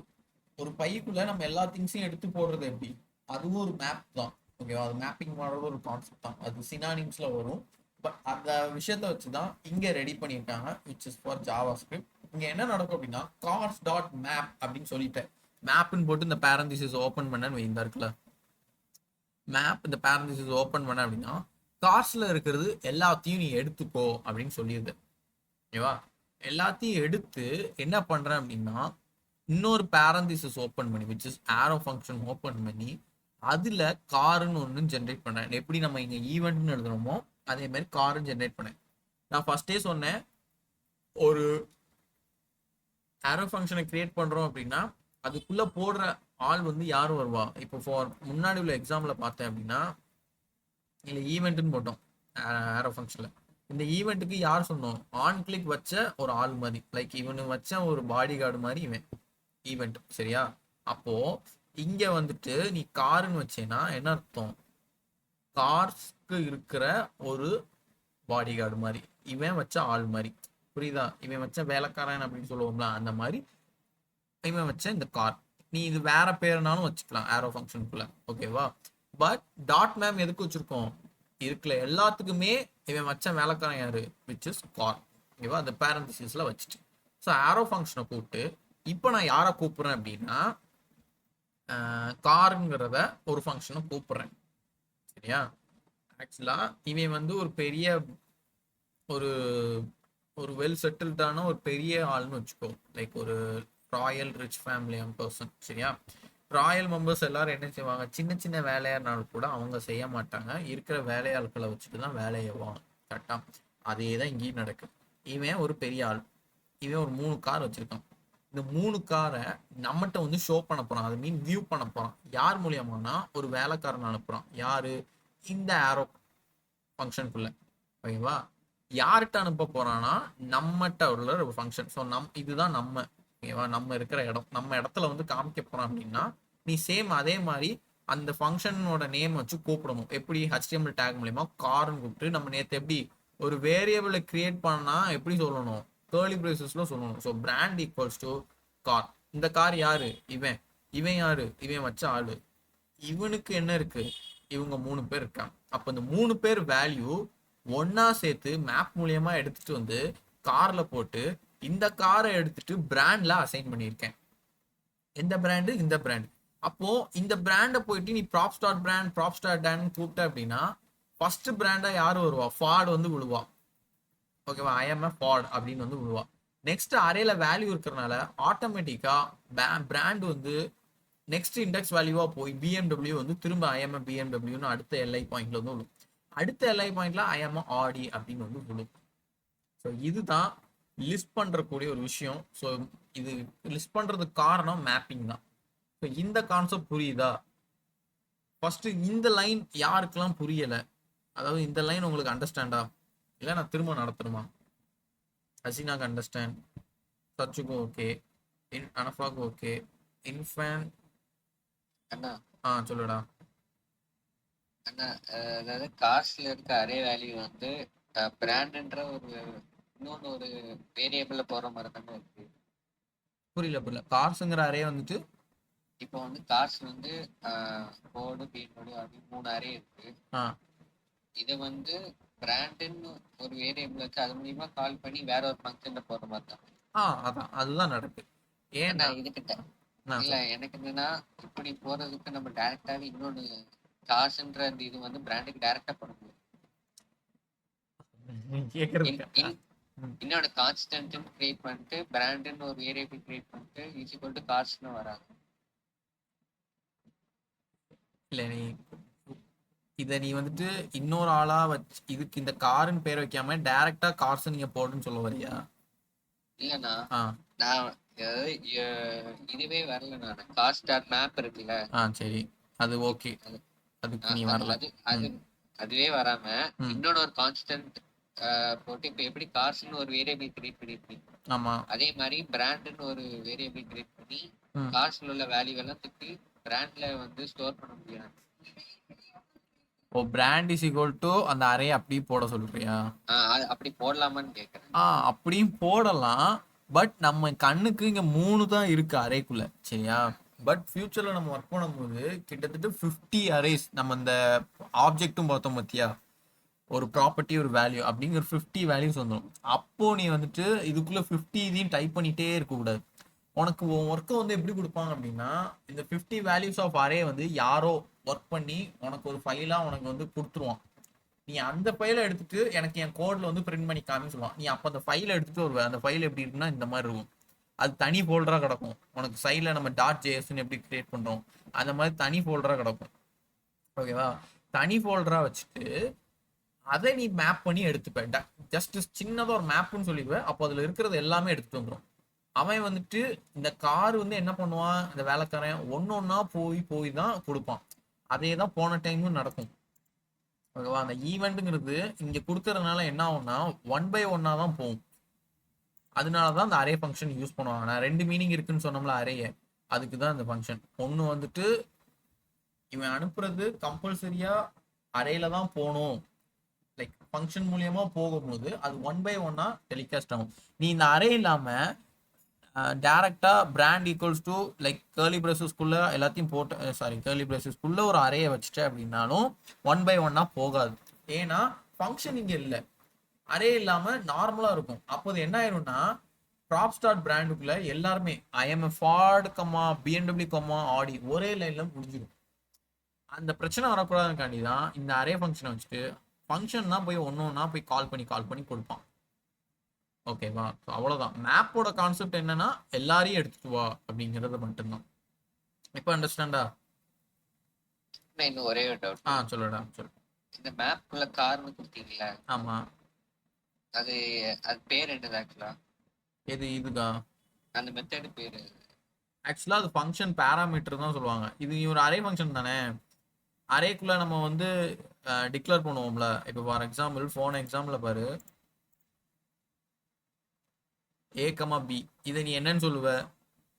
ஒரு பைக்குள்ள நம்ம எல்லா திங்ஸையும் எடுத்து போடுறது எப்படி, அதுவும் ஒரு மேப் தான். ஓகேவா? அது மேப்பிங் பண்ணுறது ஒரு கான்செப்ட் தான். அது சினானிம்ஸ்ல வரும். பட் அந்த விஷயத்த வச்சுதான் இங்க ரெடி பண்ணியிருக்காங்க, விச் இஸ் ஃபார் ஜாவாஸ்கிரிப்ட். இங்க என்ன நடக்கும் அப்படின்னா கார்ஸ் டாட் மேப் அப்படின்னு சொல்லிட்டேன். மேப்னு போட்டு இந்த பேரந்திசிஸ் ஓப்பன் பண்ணன்னு வைந்தா இருக்குல்ல, மேப் இந்த பேரந்திசிஸ் ஓப்பன் பண்ண அப்படின்னா கார்ஸ்ல இருக்கிறது எல்லாத்தையும் நீ எடுத்துக்கோ அப்படின்னு சொல்லிடுது. ஓகேவா? எல்லாத்தையும் எடுத்து என்ன பண்றேன் அப்படின்னா இன்னொரு பேரந்திசிஸ் ஓப்பன் பண்ணி which is arrow function open பண்ணி அதுல காருன்னு ஒன்று ஜென்ரேட் பண்ணேன். எப்படி நம்ம இங்க ஈவெண்ட்னு எழுதுறோமோ அதே மாதிரி காருன்னு ஜென்ரேட் பண்ணேன். நான் ஃபர்ஸ்டே சொன்னேன், ஒரு ஆரோ ஃபங்க்ஷனை கிரியேட் பண்றோம் அப்படின்னா அதுக்குள்ள போடுற ஆள் வந்து யாரும் வருவா. இப்போ ஃபார் முன்னாடி உள்ள எக்ஸாம்பிள பார்த்தேன் அப்படின்னா இல்லை ஈவெண்ட்னு போட்டோம் ஆரோ ஃபங்க்ஷன்ல. இந்த ஈவெண்ட்டுக்கு யார் சொன்னோம், ஆன் கிளிக் வச்ச ஒரு ஆள் மாதிரி, லைக் இவனு வச்ச ஒரு பாடி கார்டு மாதிரி இவன் ஈவெண்ட். சரியா? அப்போ இங்க வந்துட்டு நீ காருன்னு வச்சேன்னா என்ன அர்த்தம், கார்ஸ்க்கு இருக்கிற ஒரு பாடி கார்டு மாதிரி, இவன் வச்ச ஆள் மாதிரி. புரியுதா? இவன் வச்ச வேலைக்காரன் அப்படின்னு சொல்லுவோம்ல, அந்த மாதிரி இவன் வச்ச இந்த கார். நீ இது வேற பேருனாலும் வச்சுக்கலாம் ஆரோ ஃபங்க்ஷனுக்குள்ள. ஓகேவா? பட் டாட் மேம் எதுக்கு வச்சிருக்கோம், இருக்குல்ல எல்லாத்துக்குமே இவன் வச்ச வேலைக்காரன் யாரு, விச் இஸ் கார். ஓகேவா? அந்த பேரந்திசிஸ்ல வச்சுட்டு ஸோ ஆரோ ஃபங்க்ஷனை கூப்பிட்டு இப்போ நான் யாரை கூப்பிடுறேன் அப்படின்னா காருங்கிறத ஒரு ஃபங்க்ஷனை கூப்பிடுறேன். சரியா? ஆக்சுவலா இவன் வந்து ஒரு பெரிய ஒரு ஒரு வெல் செட்டில்டான ஒரு பெரிய ஆள்னு வச்சுக்கோ, லைக் ஒரு ராயல் ரிச் ஃபேமிலி பர்சன். சரியா? ராயல் மெம்பர்ஸ் எல்லாரும் என்ன செய்வாங்க, சின்ன சின்ன வேலையானாலும் கூட அவங்க செய்ய மாட்டாங்க, இருக்கிற வேலையாட்களை வச்சுட்டு தான் வேலையாவாங்க. கரெக்டா? அதே தான் இங்கேயும் நடக்கு. இவன் ஒரு பெரிய ஆள், இவன் ஒரு 3 கார் வச்சிருக்கான். இந்த 3 காரை நம்மகிட்ட வந்து ஷோ பண்ண போறான், அது மீன் வியூ பண்ண போறான். யார் மூலியமானா ஒரு வேலைக்காரன் அனுப்புறான். யாரு, இந்த ஆரோ ஃபங்க்ஷனுக்குள்ள. ஓகேவா? யார்கிட்ட அனுப்ப போறான்னா நம்மகிட்ட உள்ள ஒரு ஃபங்க்ஷன். ஸோ இதுதான் நம்ம. ஓகேவா? நம்ம இருக்கிற இடம், நம்ம இடத்துல வந்து காமிக்க போறோம் அப்படின்னா நீ சேம் அதே மாதிரி அந்த ஃபங்க்ஷனோட நேம் வச்சு கூப்பிடணும். எப்படி, HTML டேக் மூலியமா கார்னு கூப்பிட்டு நம்ம நேற்று எப்படி ஒரு வேரியபிளை கிரியேட் பண்ணா எப்படி சொல்லணும், கேர்லி பிரேசஸ்ல சொல்லணும். So brand equals to car. இந்த கார் யாரு, இவன். இவன் யாரு, இவன் வச்ச ஆளு. இவனுக்கு என்ன இருக்கு, இவங்க 3 பேர் இருக்காங்க. அப்ப இந்த 3 பேர் வேல்யூ ஒன்னா சேர்த்து மேப் மூலியமா எடுத்துட்டு வந்து கார்ல போட்டு இந்த காரை எடுத்துட்டு பிராண்ட்ல அசைன் பண்ணியிருக்கேன். எந்த பிராண்டு, இந்த பிராண்ட். அப்போ இந்த பிராண்டை போயிட்டு நீ prop start brand, prop start then கூப்பிட்ட அப்படின்னா ஃபர்ஸ்ட் பிராண்டா யாரு வருவா, ஃபார்டு வந்து விழுவா. ஓகேவா? ஐஎம் ஃபார்ட் அப்படின்னு வந்து விழுவா. நெக்ஸ்ட் அரேல வேல்யூ இருக்கிறனால ஆட்டோமேட்டிக்கா பிராண்ட் வந்து நெக்ஸ்ட் இண்டெக்ஸ் வேல்யூவா போய் பிஎம்டபிள்யூ வந்து திரும்ப ஐஎம் பிஎம்டபிள்யூன்னு அடுத்த எல்ஐ பாயிண்ட்ல வந்து விழும். அடுத்த எல்ஐ பாயிண்ட்ல ஐஎம் ஆடி அப்படின்னு வந்து விழும். ஸோ இதுதான் லிஸ்ட் பண்றக்கூடிய ஒரு விஷயம். ஸோ இது லிஸ்ட் பண்றதுக்கு காரணம் மேப்பிங் தான். ஸோ இந்த கான்செப்ட் புரியுதா? ஃபர்ஸ்ட் இந்த லைன் யாருக்கெல்லாம் புரியல, அதாவது இந்த லைன் உங்களுக்கு அண்டர்ஸ்டாண்டா, இல்லை நான் திரும்ப நடத்தணுமா? ஹசீனாக்கு அண்டர்ஸ்டாண்ட், சச்சுக்கும் ஓகே, அனஃபாக்கு ஓகே, இன்ஃபேன். அண்ணா சொல்லுடா. அண்ணா அதாவது காஸ்ட்ல இருக்க அரே வேல்யூ வந்து பிராண்ட்ன்ற ஒரு இன்னொன்னு ஒரு வேரியபிள்ல போற மாதிரி தானே இருக்கு. புரியல. கார்ஸுங்கிற அரே வந்துட்டு இப்போ வந்து கார்ஸ் வந்து கோடு பீனோடு அப்படி 3 அரே இருக்கு. இதை வந்து பிராண்டுன்னு ஒரு வேரியபிள் வச்சு அது மூலியமா கால் பண்ணி வேற ஒரு ஃபங்க்ஷன்ல போற மாதிரி தான். அதான் அதுதான் நடக்குது. ஏன்னா இதுக்கிட்ட இல்ல எனக்கு என்னன்னா இப்படி போறதுக்கு நம்ம டைரக்டாவே இன்னொன்னு காசுன்ற அந்த இது வந்து பிராண்டுக்கு டைரக்டா பண்ண முடியும். இன்னொரு கான்ஸ்டன்ட் கிரியேட் பண்ணிட்டு பிராண்டுன்னு ஒரு வேரியபிள் கிரியேட் பண்ணிட்டு ஈக்குவல் டு காஸ்ட்னு வராது. இல்ல நீ இத நீ வந்துட்டு இன்னொரு ஆளா வச்சு இதுக்கு இந்த காருன்னு பேர் வைக்காம டைரக்டா கார்ஸ் நீங்க போடுன்னு சொல்ல வரியா? இல்லண்ணா நான் இதுவே வரல. நான் காஸ்ட் டாட் மேப் இருக்குல்ல, சரி அது ஓகே, அதுக்கு நீ வரல. அதுவே வராம இன்னொரு ஒரு கான்ஸ்டன்ட் போட்டு இப்ப எப்படி கார்ஸ்னு ஒரு வேரியபிள் கிரியேட் பண்ணிருக்கீங்க, ஆமா அதே மாதிரி பிராண்ட்னு ஒரு வேரியபிள் கிரியேட் பண்ணி கார்ஸ்ல உள்ள வேல்யூ எல்லாம் தூக்கி பிராண்ட்ல வந்து ஸ்டோர் பண்ண முடியாது. ஓ பிராண்ட் இஸ் ஈக்குவல் டு அந்த அரே அப்படியே போட சொல்றியா? அப்படி போடலாமான்னு கேக்குறேன். அப்படியும் போடலாம். பட் நம்ம கண்ணுக்கு இங்க 3 தான் இருக்கு அரேக்குள்ள, சரியா? பட் ஃபியூச்சர்ல நம்ம ஒர்க் பண்ணும்போது கிட்டத்தட்ட 50 அரேஸ் நம்ம இந்த ஆப்ஜெக்ட்டும் பார்த்தோம் பார்த்தியா, ஒரு ப்ராப்பர்ட்டி ஒரு வேல்யூ அப்படிங்கிற 50 வேல்யூஸ் வந்துடும். அப்போ நீ வந்துட்டு இதுக்குள்ள 50 இதையும் டைப் பண்ணிட்டே இருக்கக்கூடாது. உனக்கு ஒர்க்கை வந்து எப்படி கொடுப்பாங்க அப்படின்னா, இந்த 50 வேல்யூஸ் ஆஃப் அரே வந்து யாரோ ஒர்க் பண்ணி உனக்கு ஒரு ஃபைலா உனக்கு வந்து கொடுத்துருவான். நீ அந்த ஃபைலை எடுத்துட்டு எனக்கு என் கோட்ல வந்து பிரிண்ட் பண்ணி காமின்னு சொல்லுவான். நீ அப்போ அந்த ஃபைலை எடுத்துட்டு வருவ. அந்த ஃபைல் எப்படி இருக்குன்னா இந்த மாதிரி இருக்கும். அது தனி ஃபோல்டரா கிடக்கும். உனக்கு சைடில் நம்ம டாட் ஜேஎஸ்ன்னு எப்படி கிரியேட் பண்றோம் அந்த மாதிரி தனி ஃபோல்டரா கிடக்கும். ஓகேவா? தனி ஃபோல்டரா வச்சுட்டு அதை நீ மேப் பண்ணி எடுத்துப்ப. ஜஸ்ட் சின்னதாக ஒரு மேப்னு சொல்லிடுவேன். அப்போ அதில் இருக்கிறது எல்லாமே எடுத்துட்டு வந்துடும். அவன் வந்துட்டு இந்த கார் வந்து என்ன பண்ணுவான், இந்த வேலைக்காரன் ஒன்னொன்னா போய் தான் கொடுப்பான். அதே தான் போன டைமும் நடக்கும். ஓகேவா? அந்த ஈவெண்ட்டுங்கிறது இங்க கொடுக்கறதுனால என்ன ஆகும்னா 1 by 1 தான் போகும். அதனாலதான் அந்த அரே ஃபங்க்ஷன் யூஸ் பண்ணுவாங்க. நான் 2 மீனிங் இருக்குன்னு சொன்னோம்ல அரேய, அதுக்கு தான் இந்த ஃபங்க்ஷன். ஒன்று வந்துட்டு இவன் அனுப்புறது கம்பல்சரியா அரேல தான் போகணும், லைக் ஃபங்க்ஷன் மூலியமா போகும்போது அது 1 by 1 டெலிகாஸ்ட் ஆகும். நீ இந்த அரே இல்லாம டைரக்டா brand equals to like curly பிரேசஸ்க்குள்ள எல்லாத்தையும் போட்டு கேர்லி பிரேசஸ்க்குள்ள ஒரு அரேயை வச்சுட்ட அப்படின்னாலும் 1 by 1 போகாது. ஏன்னா ஃபங்க்ஷன் இங்க இல்லை, அரே இல்லாம நார்மலா இருக்கும். அப்போது என்ன ஆயிரும்னா ப்ராப் ஸ்டார்ட் பிராண்டுக்குள்ள எல்லாருமே ஐஎம் ஃபார்ட் கம்மா பிஎன்டபிள்யூ கம்மா ஆடி ஒரே லைன்ல முடிஞ்சிடும். அந்த பிரச்சனை வரக்கூடாதுக்காண்டி தான் இந்த அரே ஃபங்க்ஷனை வச்சுட்டு ஃபங்க்ஷன் தான் போய் ஒன்னொன்னா போய் கால் பண்ணி கொடுப்பான். ஓகேவா? அவ்வளவுதான். மேப்போட கான்செப்ட் என்னன்னா எல்லாரையும் எடுத்துட்டு வா அப்படிங்கறது மட்டும்தான். இப்போ அண்டர்ஸ்டாண்டா? இன்னும் ஒரே ஒரு டவுட். சொல்லுடா சொல்லு. இந்த மேப்ல கார்னு கொடுத்தீங்களா? ஆமா. அது பேர் என்னது ஆக்சுவலா? இதுக்கா அந்த மெத்தட் பேரு ஆக்சுவலா அது ஃபங்க்ஷன் பாராமீட்டர் தான் சொல்லுவாங்க. இது ஒரு அரே ஃபங்க்ஷன் தானே. அரேக்குள்ள நம்ம வந்து டிக்ளேர் பண்ணுவோம்ல. இப்போ ஃபார் எக்ஸாம்பிள் போன எக்ஸாம்பிள் பாரு, a, b. இதை நீ என்னன்னு சொல்லுவ?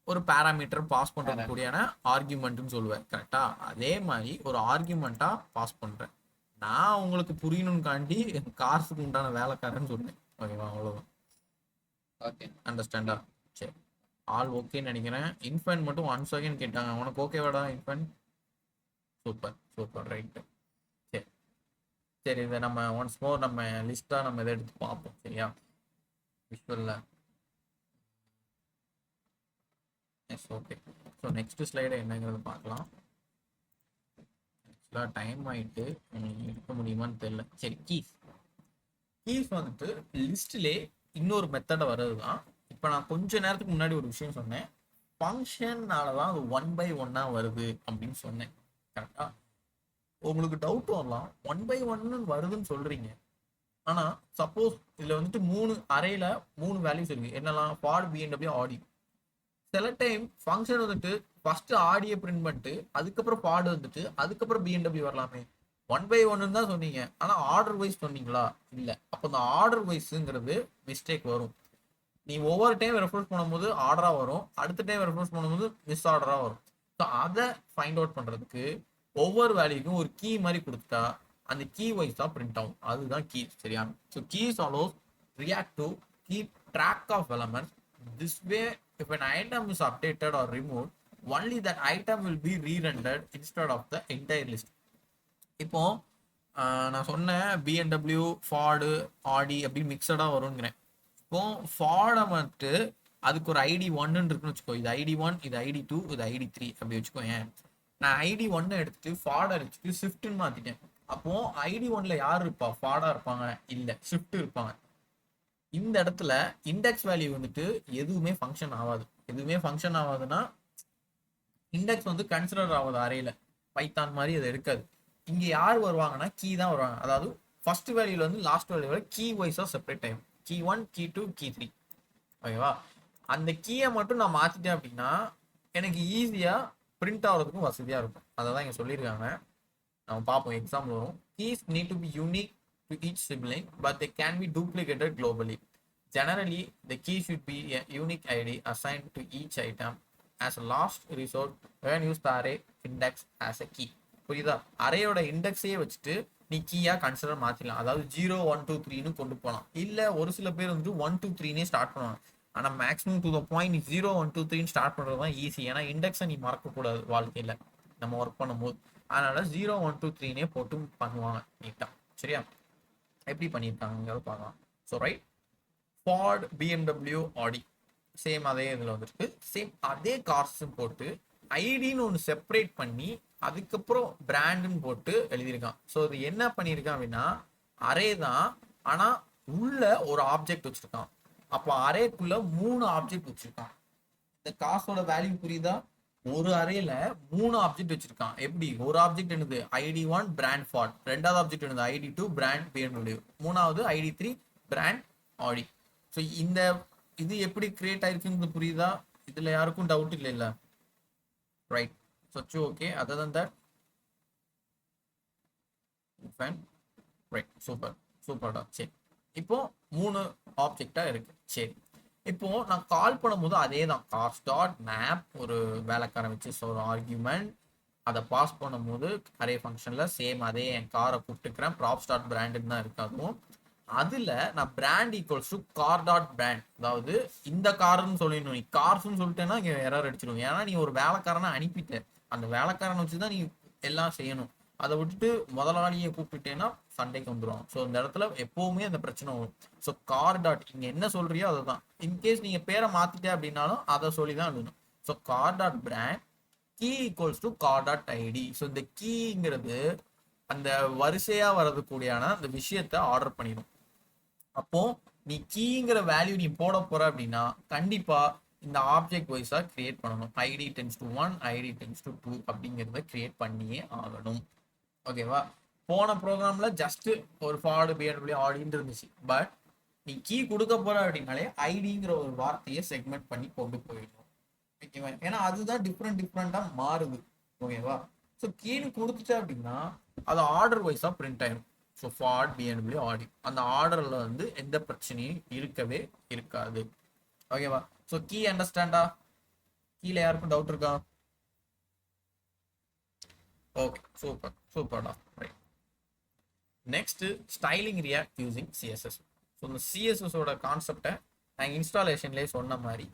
ஒரு பாராமீட்டர் பாஸ் பண்றதுக்கூடியான ஆர்குமெண்ட்னு சொல்லுவேன். கரெக்டா? அதே மாதிரி ஒரு ஆர்குமெண்டா பாஸ் பண்றேன். நான் உங்களுக்கு புரியணும்காண்டி கார்ஸுக்கு உண்டான வேலைக்காரன்னு சொன்னேன். ஓகேவா? அவ்வளவுதான். ஓகே, அண்டர்ஸ்டாண்டா? சரி, ஆல் ஓகேன்னு நினைக்கிறேன். இன்ஃபென்ட் மட்டும் 1 செகண்ட் கேட்டாங்க. உனக்கு ஓகேவாடா இன்ஃபென்ட்? Super right. சரி இதை நம்ம ஒன்ஸ் மோர் நம்ம லிஸ்டா நம்ம இதை எடுத்து பார்ப்போம். சரியா? விஷுவல்ல yes okay. So next slide என்னங்கிறது பார்க்கலாம். ஆக்சுவலாக டைம் ஆகிட்டு எடுக்க முடியுமான்னு தெரியல. சரி, கீஸ் வந்துட்டு லிஸ்ட்லே இன்னொரு மெத்தடை வர்றது தான். இப்போ நான் கொஞ்ச நேரத்துக்கு முன்னாடி ஒரு விஷயம் சொன்னேன், ஃபங்க்ஷன்னால தான் அது 1 by 1 வருது அப்படின்னு சொன்னேன். கரெக்டா? உங்களுக்கு டவுட் வரலாம், 1 by 1 வருதுன்னு சொல்றீங்க, ஆனால் சப்போஸ் இதில் வந்துட்டு 3 அரேல 3 வேல்யூஸ் இருக்கு என்னெல்லாம் ஃபார்ட் பிஎன்டபிள்யூ ஆடி. சில டைம் ஃபங்க்ஷன் வந்துட்டு ஃபர்ஸ்ட் ஆடியை பிரிண்ட் பண்ணிட்டு அதுக்கப்புறம் ஃபார்டு வந்துட்டு அதுக்கப்புறம் பிஎன்டபிள்யூ வரலாமே. 1/1 தான் சொன்னீங்க, ஆனால் ஆர்டர் வைஸ் சொன்னீங்களா? இல்லை. அப்போ இந்த ஆர்டர் வைஸுங்கிறது மிஸ்டேக் வரும். நீ ஒவ்வொரு டைம் ரெஃபரன்ஸ் பண்ணும்போது ஆர்டராக வரும், அடுத்த டைம் ரெஃபரன்ஸ் பண்ணும்போது மிஸ் ஆர்டராக வரும். ஸோ அதை ஃபைண்ட் அவுட் பண்ணுறதுக்கு ஒவ்வொரு வேல்யூக்கும் ஒரு கீ மாதிரி கொடுத்துட்டா அந்த கீ வைஸ் தான் பிரிண்ட் ஆகும். அதுதான் கீ. சரியா? So keys allows React to keep track of elements. This way, if an item is updated or removed, only that item will be re-rendered instead of the entire list. இப்போ நான் சொன்னேன் பிஎன்டபிள்யூ ஃபார்டு ஆடி அப்படி மிக்சடாக வருங்கிறேன். இப்போ ஃபார்டை வந்துட்டு அதுக்கு ஒரு ஐடி 1 இருக்குன்னு வச்சுக்கோ. இது ஐடி 1, இது ஐடி 2, இது ஐடி 3 அப்படி வச்சுக்கோ. ஏன் நான் ஐடி 1 எடுத்துட்டு ஃபார்டை எடுத்துட்டு ஷிஃப்ட்னு மாற்றிட்டேன். அப்போ ஐடி 1ல யார் இருப்பா? ஃபார்டா இருப்பாங்க? இல்லை, ஷிஃப்ட் இருப்பாங்க. இந்த இடத்துல இண்டெக்ஸ் வேல்யூ வந்துட்டு எதுவுமே ஃபங்க்ஷன் ஆகாது. எதுவுமே ஃபங்க்ஷன் ஆகாதுன்னா இண்டெக்ஸ் வந்து கன்சிடர் ஆகாது அரேல. பைத்தான் மாதிரி அது எடுக்காது. இங்கே யார் வருவாங்கன்னா கீ தான் வருவாங்க. அதாவது ஃபர்ஸ்ட் வேல்யூல வந்து லாஸ்ட் வேல்யூ வரை கீ வைஸாக separate time. Key 1, key 2, key 3. ஓகேவா? அந்த கீயை மட்டும் நான் மாற்றிட்டேன் அப்படின்னா எனக்கு ஈஸியாக பிரிண்ட் ஆகிறதுக்கும் வசதியாக இருக்கும். அதை தான் இங்கே சொல்லியிருக்காங்க. நம்ம பார்ப்போம், எக்ஸாம்பிள் வரும். Keys need to be unique to each sibling, but they can be duplicated globally. Generally, the key should be a unique ID assigned to each item as a last resort when use the array index as a key. புரியுதா? அரேயோட இண்டெக்ஸையே வச்சுட்டு நீ கீயா கன்சிடர் மாற்றிடலாம். அதாவது 0, 1, 2, 3ன்னு கொண்டு போகலாம். இல்லை ஒரு சில பேர் வந்து 1, 2, 3னே ஸ்டார்ட் பண்ணுவாங்க. ஆனால் மேக்ஸிமம் டு த பாயிண்ட் நீ 0, 1, 2, 3ன்னு ஸ்டார்ட் பண்ணுறது தான் ஈஸி. ஏன்னா இண்டெக்ஸை நீ மறக்கக்கூடாது வாழ்க்கையில் நம்ம ஒர்க் பண்ணும்போது. அதனால 0, 1, 2, 3னே போட்டு பண்ணுவாங்க நீட்டா. சரியா? எப்படி பண்ணியிருக்காங்க பார்க்கலாம். ஸோ ரைட், ஃபார்ட் பிஎம்டபிள்யூ ஆடி சேம் அதே இதில் வந்துருக்கு. சேம் அதே கார்ஸும் போட்டு ஐடின்னு ஒன்று செப்பரேட் பண்ணி அதுக்கப்புறம் பிராண்டுன்னு போட்டு எழுதியிருக்கான். ஸோ இது என்ன பண்ணியிருக்கான் அப்படின்னா அரே தான், ஆனால் உள்ள ஒரு ஆப்ஜெக்ட் வச்சிருக்கான். அப்போ அரேக்குள்ள 3 ஆப்ஜெக்ட் வச்சிருக்கான். இந்த காசோட வேல்யூ புரியுதா? ஒரு அரேல 3 ஆப்ஜெக்ட் வச்சிருக்கான். எப்படி? ஒரு ஆப்ஜெக்ட் என்னது? ஐடி 1 பிராண்ட் ஃபார்ட், ரெண்டாவது ஆப்ஜெக்ட் என்னது? ஐடி 2 பிராண்ட் பிஎன்டபிள்யூ, மூணாவது ஐடி 3 பிராண்ட் ஆடி. ஸோ இந்த இது எப்படி கிரியேட் ஆயிருக்குன்னு புரியுதா? இதுல யாருக்கும் டவுட் இல்லை இல்ல? Right. So okay, other than that fine. Right, சூப்பர்டா. சரி, இப்போ 3 ஆப்ஜெக்டா இருக்கு. சரி, இப்போ நான் கால் பண்ணும்போது அதே தான், கார்ஸ் டாட் மேப் ஒரு வேலைக்காரன் வச்சு ஒரு ஆர்கியூமெண்ட் அதை பாஸ் பண்ணும்போது அரே ஃபங்க்ஷனில் சேம் அதே என் காரை கூப்பிட்டுக்கிறேன். ப்ராப்ஸ் டாட் பிராண்டுன்னு தான் இருக்கு. அதுவும் அதில் நான் brand equals to car dot brand, அதாவது இந்த காருன்னு சொல்லிடணும். நீ கார்ஸ்ன்னு சொல்லிட்டேன்னா இங்கே எரர் அடிச்சிடும். ஏன்னா நீ ஒரு வேலைக்காரனை அனுப்பிட்ட, அந்த வேலைக்காரனை வச்சு தான் நீ எல்லாம் செய்யணும். அதை விட்டுட்டு முதலாளியை கூப்பிட்டுட்டேன்னா சண்டைக்கு வந்துடும். ஸோ இந்த இடத்துல எப்பவுமே அந்த பிரச்சனை வரும். ஸோ கார் டாட் இங்கே என்ன சொல்றியோ அதை தான். இன்கேஸ் நீங்கள் பேரை மாற்றிட்டே அப்படின்னாலும் அதை சொல்லி தான் எழுதணும். So car dot brand key equals to car dot ID. So இந்த கீங்கிறது அந்த வரிசையா வரதுக்கூடியான அந்த விஷயத்த ஆர்டர் பண்ணிடும். அப்போ நீ கீங்கிற வேல்யூ நீ போட போற அப்படின்னா கண்டிப்பா இந்த ஆப்ஜெக்ட் வைஸா கிரியேட் பண்ணணும். ID tens to 1, ID tens to 2 அப்படிங்கிறத கிரியேட் பண்ணியே ஆகணும். ஓகேவா? போன ப்ரோக்ராம்ல ஜஸ்ட் ஒரு ஃபார்டு பிஎன்டபிள்யூ ஆடின்னு இருந்துச்சு. பட் நீ கீ கொடுக்க போற அப்படின்னாலே ஐடிங்கிற ஒரு வார்த்தையை செக்மெண்ட் பண்ணி கொண்டு போயிடணும். ஓகேவா? ஏன்னா அதுதான் டிஃப்ரெண்டா மாறுது. ஓகேவா? ஸோ கீன்னு கொடுத்துட்ட அப்படின்னா அது ஆர்டர் வைஸா பிரிண்ட் ஆயிடும். ஸோ ஃபார்ட் பிஎன்டபிள்யூ ஆடி அந்த ஆர்டர்ல வந்து எந்த பிரச்சனையும் இருக்கவே இருக்காது. ஓகேவா? ஸோ கீ அண்டர்ஸ்டாண்டா? கீழே யாருக்கும் டவுட் இருக்கா? ஓகே, சூப்பர்டா. Right. Next, styling react using CSS. ஸோ இந்த சிஎஸ்எஸோட கான்செப்டை நாங்கள் இன்ஸ்டாலேஷன்லேயே சொன்ன மாதிரி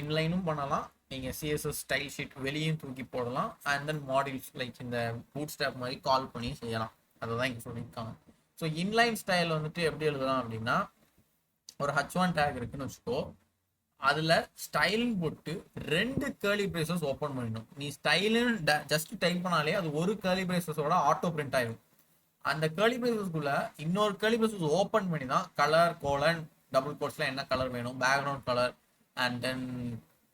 இன்லைனும் பண்ணலாம். நீங்கள் சிஎஸ்எஸ் ஸ்டைல் ஷீட் வெளியும் தூக்கி போடலாம். அண்ட் தென் மாடியூல்ஸ் லைக் இந்த பூட் ஸ்டாப் மாதிரி கால் பண்ணி செய்யலாம். அதை தான் இங்கே சொல்லியிருக்காங்க. ஸோ இன்லைன் ஸ்டைல் வந்துட்டு எப்படி எழுதலாம் அப்படின்னா ஒரு H1 டேக் இருக்குன்னு வச்சுக்கோ. அதில் ஸ்டைல்னு போட்டு 2 கேர்லி பிரேசஸ் ஓப்பன் பண்ணிடணும். நீ ஸ்டைலுன்னு ஜஸ்ட் டைப் பண்ணாலே அது ஒரு கேர்லி பிரேசஸோட ஆட்டோ பிரிண்ட் ஆயிடும். அந்த கேர்லி பிரேசஸ்க்குள்ள இன்னொரு கேர்லி பிரேசஸ் ஓப்பன் பண்ணி தான் கலர் கோலன் டபுள் கோட்ஸ்ல என்ன கலர் வேணும், பேக்ரவுண்ட் கலர், அண்ட் தென்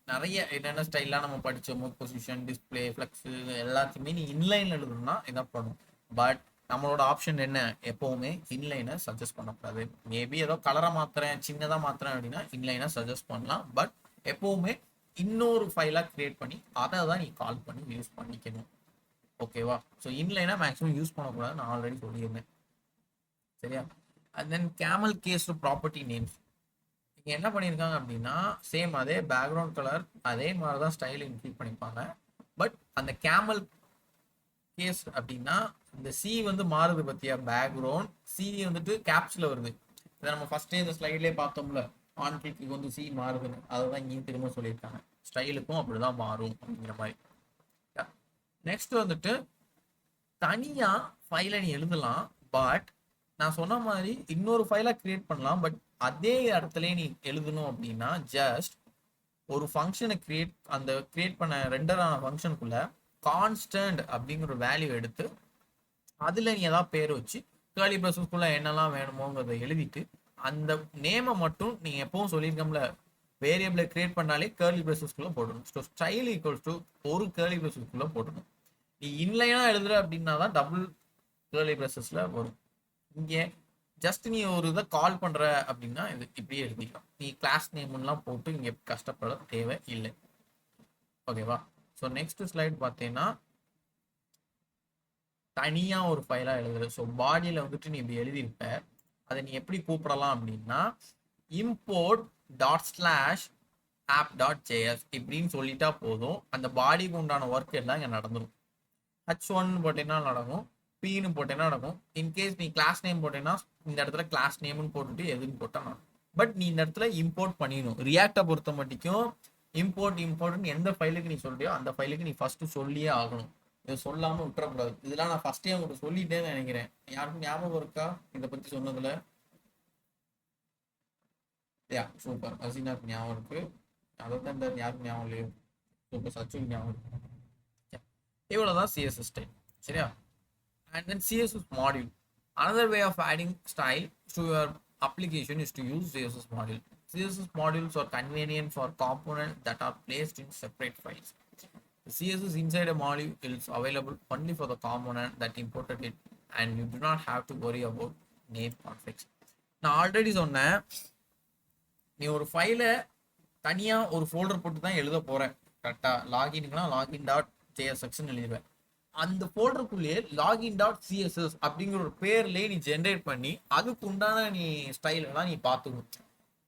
நிறைய என்னென்ன ஸ்டைல்லாம் நம்ம படித்தோமோ, பொசிஷன், டிஸ்பிளே, ஃப்ளெக்ஸ் எல்லாத்தையுமே நீ இன்லைன்ல எழுதணும்னா என்ன பண்ணும். பட் நம்மளோட ஆப்ஷன் என்ன, எப்பவுமே இன்லைனை சஜஸ்ட் பண்ணக்கூடாது. மேபி ஏதோ கலரை மாத்துறேன் சின்னதாக மாத்துறேன் அப்படின்னா இன்லைனை சஜஸ்ட் பண்ணலாம். பட் எப்பவுமே இன்னொரு ஃபைலாக கிரியேட் பண்ணி அதை தான் நீ கால் பண்ணி யூஸ் பண்ணிக்கணும். ஓகேவா? ஸோ இன்லைனா மேக்ஸிமம் யூஸ் பண்ணக்கூடாது, நான் ஆல்ரெடி சொல்லியிருந்தேன். சரியா? And then camel caste property names இங்கே என்ன பண்ணியிருக்காங்க அப்படின்னா சேம் அதே பேக்ரவுண்ட் கலர் அதே மாதிரி தான் ஸ்டைல் இன்க்ளூட் பண்ணியிருப்பாங்க. பட் அந்த கேமல் கேஸ் அப்படின்னா இந்த சி வந்து மாறுது பத்தியா, பேக்ரவுண்ட் சி வந்துட்டு கேப்ஸ்ல வருது. இதை நம்ம ஃபர்ஸ்டே இந்த ஸ்லைட்லேயே பார்த்தோம்ல, ஆன் கிளிக்கு வந்து சி மாறுதுன்னு, அதை தான் இங்கேயும் திரும்ப சொல்லியிருக்காங்க. ஸ்டைலுக்கும் அப்படிதான் மாறும் அப்படிங்கிற மாதிரி. நெக்ஸ்ட் வந்துட்டு தனியா ஃபைலை நீ எழுதலாம். பட் நான் சொன்ன மாதிரி இன்னொரு ஃபைலை கிரியேட் பண்ணலாம். பட் அதே இடத்துல நீ எழுதணும் அப்படின்னா ஜஸ்ட் ஒரு ஃபங்க்ஷனை கிரியேட் பண்ண ரெண்டரான ஃபங்க்ஷனுக்குள்ள கான்ஸ்டன்ட் அப்படிங்கிற ஒரு வேல்யூ எடுத்து அதில் நீ ஏதாவது பேர் வச்சு கேர்லி ப்ராக்கெட்ஸ்க்குள்ள என்னெல்லாம் வேணுமோங்கிறத எழுதிட்டு அந்த நேமை மட்டும் நீ எப்பவும் சொல்லியிருக்கோம்ல வேரியபிளை கிரியேட் பண்ணாலே கேர்லி ப்ராக்கெட்ஸ்க்குள்ள போடணும். ஸோ ஸ்டைல் ஈக்குவல்ஸ் டு ஒரு கேர்லி ப்ராக்கெட்ஸ்க்குள்ள போடணும். நீ இன்லைனா எழுதுற அப்படின்னா தான் டபுள் கேர்லி ப்ராக்கெட்ஸ்ல வரும். இங்கே ஜஸ்ட் நீ ஒரு இதை கால் பண்ற அப்படின்னா இது இப்படியே எழுதிக்கலாம். நீ கிளாஸ் நேம்லாம் போட்டு இங்கே கஷ்டப்பட தேவை இல்லை. ஓகேவா? ஸோ நெக்ஸ்ட் ஸ்லைட் பார்த்தீங்கன்னா தனியாக ஒரு ஃபைலாக எழுதுற. ஸோ பாடியில் வந்துட்டு நீ இப்படி எழுதியிருப்ப, அதை நீ எப்படி கூப்பிடலாம் அப்படின்னா import dot slash app dot JS இப்படின்னு சொல்லிட்டா போதும். அந்த பாடிக்கு உண்டான ஒர்க் எல்லாம் இங்கே நடந்துடும். H1 போட்டேன்னா நடக்கும், Pன்னு போட்டேன்னா நடக்கும். இன்கேஸ் நீ கிளாஸ் நேம் போட்டேன்னா இந்த இடத்துல கிளாஸ் நேம்னு போட்டுட்டு எதுன்னு போட்டா நடக்கும். பட் நீ இந்த இடத்துல இம்போர்ட் பண்ணிடணும். ரியாக்டை பொறுத்த மட்டும் இம்போர்ட்னு எந்த ஃபைலுக்கு நீ சொல்றியோ அந்த ஃபைலுக்கு நீ ஃபர்ஸ்ட் சொல்லியே ஆகணும். இதை சொல்லாம விட்டுறக்கூடாது. இதெல்லாம் நான் ஃபர்ஸ்டே உங்களுக்கு சொல்லிட்டேன்னு நினைக்கிறேன். யாருக்கும் ஞாபகம் இருக்கா இதை பத்தி சொன்னதுல? சூப்பர், அசினாக்கு ஞாபகம் இருக்கு. அதை தான் இந்த யாருக்கும் ஞாபகம் இல்லையோ. சூப்பர், சச்சுக்கு ஞாபகம் இருக்கு. இவ்வளவுதான் CSS ஸ்டைல். சரியா? And then CSS module. Another way of adding style to your application is to use CSS module. CSS modules are convenient for components that are placed in separate files. The CSS inside a module is available only for the component that imported it, and you do not have to worry about name conflicts. நான் ஆல்ரெடி சொன்னேன், நீ ஒரு ஃபைலை தனியாக ஒரு ஃபோல்டர் போட்டு தான் எழுத போகிறேன். கரெக்டாக லாகின்லாம் லாகின் டாட் ஜேஎஸ்எக்ஸ்ன்னு எழுதிடுவேன். அந்த ஃபோல்டருக்குள்ளேயே லாகின் டாட் சிஎஸ்எஸ் அப்படிங்கிற ஒரு பேர்லேயே நீ ஜென்ரேட் பண்ணி அதுக்கு உண்டான நீ ஸ்டைலெல்லாம் நீ பார்த்துக்கணும்.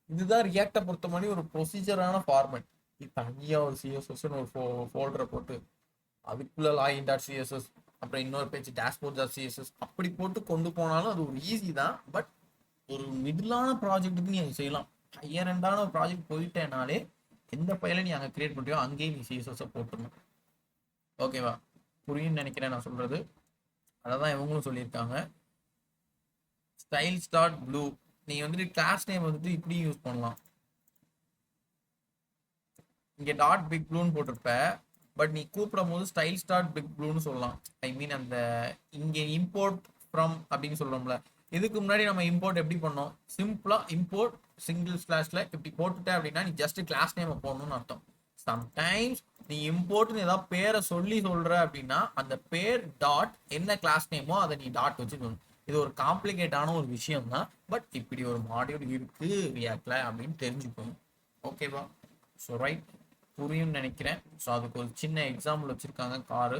இதுதான் ரியாக்டை பொறுத்த மாதிரி ஒரு ப்ரொசீஜரான ஃபார்மேட். நீ தனியாக ஒரு சிஎஸ்எஸ்ன்னு ஒரு ஃபோல்டரை போட்டு அதுக்குள்ளே லாகின் டாட் சிஎஸ்எஸ் அப்புறம் இன்னொரு பேஜ் டேஷ்போர்ட் டாட் சிஎஸ்எஸ் அப்படி போட்டு கொண்டு போனாலும் அது ஒரு ஈஸி தான். பட் ஒரு மிடிலான ப்ராஜெக்ட்டுக்கு நீ அதை செய்யலாம். ஹையர் எண்டான ஒரு ப்ராஜெக்ட் போயிட்டேனாலே எந்த ஃபைலை நீ அங்கே கிரியேட் பண்ணியோ அங்கேயே நீ சிஎஸ்எஸ்ஸை போட்டுடணும். ஓகேவா? புரியும்னு நினைக்கிறேன் நான் சொல்றது. அதான் இவங்களும் சொல்லியிருக்காங்க. ஸ்டைல் ஸ்டார்ட் ப்ளூ நீ வந்துட்டு கிளாஸ் நேம் வந்துட்டு இப்படி யூஸ் பண்ணலாம். இங்க டாட் பிக் ப்ளூன்னு போட்டிருப்ப, பட் நீ கூப்பிடும் போது ஸ்டைல் ஸ்டார்ட் பிக் ப்ளூன்னு சொல்லலாம். ஐ மீன் அந்த இங்க இம்போர்ட் ஃப்ரம் அப்படின்னு சொல்றோம்ல, இதுக்கு முன்னாடி நம்ம இம்போர்ட் எப்படி பண்ணோம்? சிம்பிளா இம்போர்ட் சிங்கிள் ஸ்லாஷ்ல இப்படி போட்டுட்ட அப்படின்னா நீ ஜஸ்ட் கிளாஸ் நேம் போடணும்னு அர்த்தம். சம்டைம்ஸ் நீ இம்போர்ட்னு ஏதாவது பேரை சொல்லி சொல்ற அப்படின்னா அந்த பேர் டாட் என்ன கிளாஸ் நேமோ அதை நீ டாட் வச்சு சொல்லணும். இது ஒரு காம்ப்ளிகேட்டான ஒரு விஷயம் தான். பட் இப்படி ஒரு மாடியூல் இருக்கு ரியாக்ட்ல அப்படின்னு தெரிஞ்சுக்கணும். ஓகேவா? ஸோ ரைட், புரியும்னு நினைக்கிறேன். ஸோ அதுக்கு ஒரு சின்ன எக்ஸாம்பிள் வச்சிருக்காங்க. கார்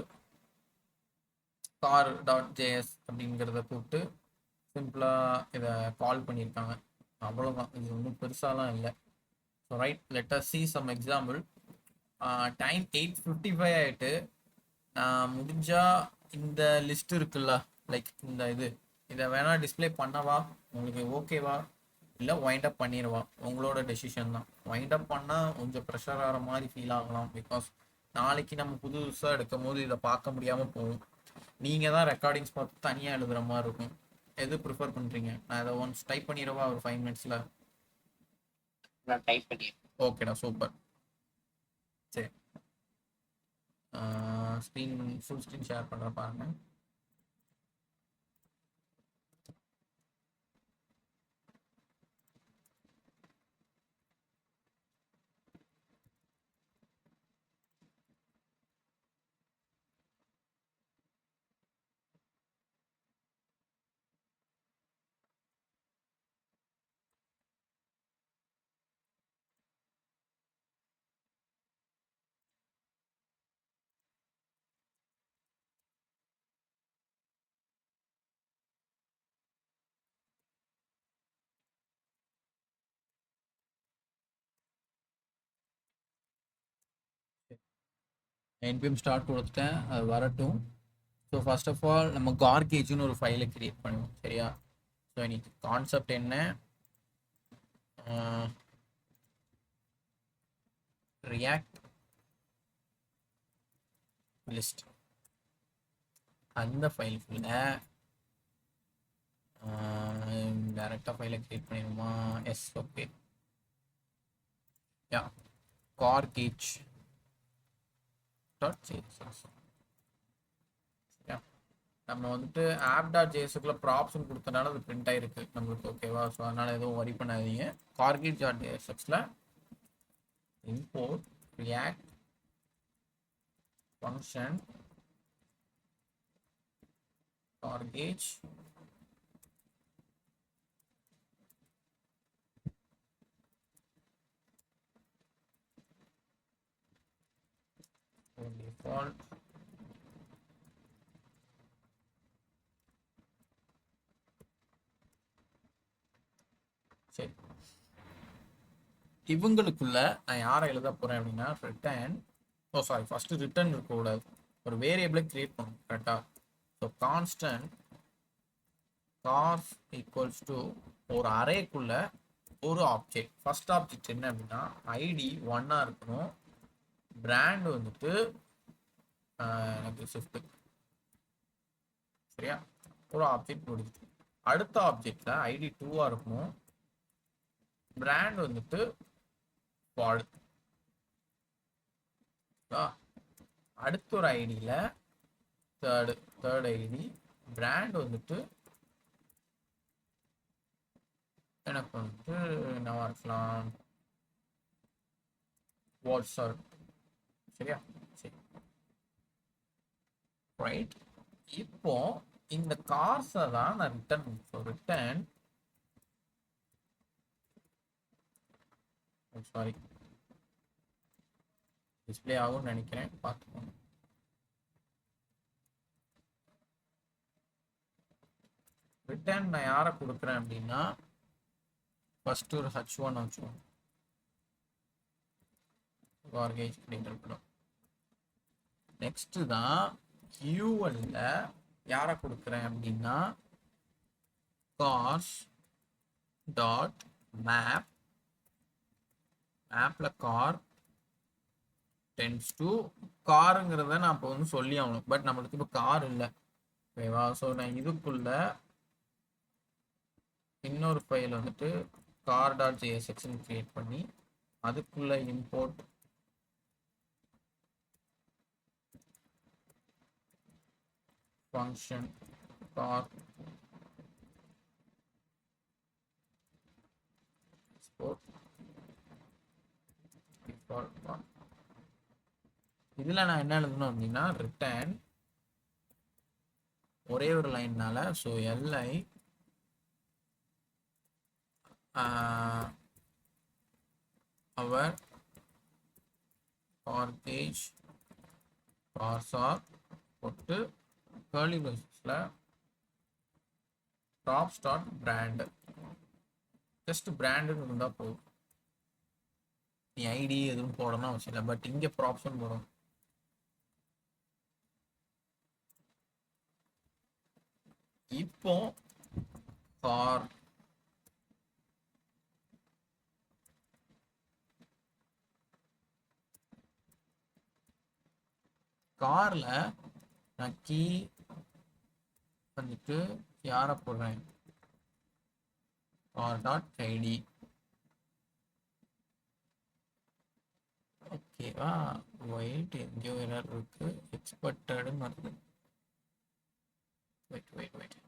டாட் ஜேஎஸ் அப்படிங்கிறத போட்டு சிம்பிளா இதை கால் பண்ணியிருக்காங்க. அவ்வளோதான், இது ஒன்றும் பெருசாலாம் இல்லை. So right, let us see some example. Time 8:55 ஆயிட்டு. நான் முடிஞ்சா இந்த லிஸ்ட் இருக்குல்ல, லைக் இந்த இதை வேணா டிஸ்பிளே பண்ணவா? உங்களுக்கு ஓகேவா? இல்லை வைண்ட் அப் பண்ணிடுவா? உங்களோட டெசிஷன் தான். வைண்ட் அப் பண்ணால் கொஞ்சம் ப்ரெஷர் ஆகிற மாதிரி ஃபீல் ஆகலாம். பிகாஸ் நாளைக்கு நம்ம புதுசாக எடுக்கும் போது இதை பார்க்க முடியாமல் போகும். நீங்கள் தான் ரெக்கார்டிங்ஸ் பார்த்து தனியாக எழுதுகிற மாதிரி இருக்கும். எது ப்ரிஃபர் பண்ணுறீங்க? நான் இதை ஒன்ஸ் டைப் பண்ணிடுவா ஒரு 5 minutesல? நான் டைப் பண்ணி. ஓகேடா, சூப்பர். சரி, ஸ்க்ரீன் ஃபுல் ஸ்க்ரீன் ஷேர் பண்ணுற பாருங்க. npm ஸ்டார்ட் கொடுத்துட்டேன், அது வரட்டும். ஸோ ஃபர்ஸ்ட் ஆஃப் ஆல் நம்ம கார்கேஜ்னு ஒரு ஃபைலை கிரியேட் பண்ணுவோம், சரியா? ஸோ இன்னைக்கு கான்செப்ட் என்ன, ரியாக்ட் லிஸ்ட் அந்த ஃபைலுக்குள்ள டேரெக்டாக ஃபைலை கிரியேட் பண்ணிடுமா? Yes, okay. யா, கார்கேஜ் டாட் ஜேஎஸ். நம்ம வந்துட்டு ஆப் டாட் ஜேஎஸ்க்குள்ள ப்ராப்ஷன் கொடுத்தனால அது பிரிண்ட் ஆயிருக்கு நம்மளுக்கு, ஓகேவா? ஸோ அதனால எதுவும் வரி பண்ணாதீங்க. கார்கேஜ் டாட் ஜேஎஸ்எக்ஸில் இம்போர்ட் ரியாக்ட் ஃபங்க்ஷன் கார்கேஜ் default சரி. இவங்களுக்குள்ள நான் யாரை எழுத போறேன் அப்படின்னா ரிட்டர்ன், ஃபர்ஸ்ட் ரிட்டர்ன் இருக்கக்கூடாது, ஒரு வேரியபிளை கிரியேட் பண்ணணும், கரெக்டா? So constant cars equals to ஒரு அரேக்குள்ள ஒரு ஆப்ஜெக்ட். ஃபர்ஸ்ட் ஆப்ஜெக்ட் என்ன அப்படின்னா ஐடி 1 இருக்கணும், பிராண்ட் வந்துட்டு எனக்கு ஷிஃப்ட், சரியா? ஒரு ஆப்ஜெக்ட் முடிஞ்சிட்டு அடுத்த ஆப்ஜெக்ட்ல ஐடி 2 இருக்கணும், பிராண்ட் வந்துட்டு பால். அடுத்த ஒரு ஐடியில தேர்ட் ஐடி பிராண்ட் வந்துட்டு எனக்கு வந்துட்டு என்னவா இருக்கலாம், வாட்ஸ்அப், சரியா? சரி, ரைட். இப்போ இந்த கார்ஸை தான் நான் ரிட்டர்ன் சாரி டிஸ்பிளே ஆகும்னு நினைக்கிறேன், பார்த்துக்கோங்க. ரிட்டர்ன் நான் யாரை கொடுக்குறேன் அப்படின்னா ஃபர்ஸ்ட் ஒரு h1 வச்சுக்கோங்க, கார்கேஜ் அப்படின்னு இருக்கணும். நெக்ஸ்ட் தான் யூஎல்ல யாரை கொடுக்குறேன் அப்படின்னா கார்ஸ் டாட் மேப், மேப்ல கார் டென்ஸ் டு காருங்கிறத நான் இப்போ வந்து சொல்லி ஆகணும், பட் நம்மளுக்கு இப்போ கார் இல்லை, ஓகேவா? ஸோ நான் இதுக்குள்ள இன்னொரு ஃபைல் வந்துட்டு கார் டாட் ஜேஎஸ்எக்ஸ்ன்னு கிரியேட் பண்ணி அதுக்குள்ள import function car export default car. இதில் நான் என்ன எழுதணும் அப்படின்னா ரிட்டர்ன் ஒரே ஒரு லைன்னால, ஸோ எல்ஐ அவர் கார்கேஜ் கார்ஸார் போட்டு கர்லி ப்ராக்கெட்ஸ்ல டாப் ஸ்டார்ட் பிராண்ட், ஜஸ்ட் பிராண்டுன்னு இருந்தால் போதும், நீ ஐடி எதுவும் போடணும் அவசியம் இல்லை, பட் இங்கே ப்ராப்ஷன் போடணும். இப்போ கார் கார்ல நான் கீ வந்துட்டு யாரை போடுறேன், கார் டாட் ஐடி, ஓகேவா? வெயிட், எங்கேயோ எரர் இருக்கு, எக்ஸ்பெக்டட்னு வருது, வெயிட்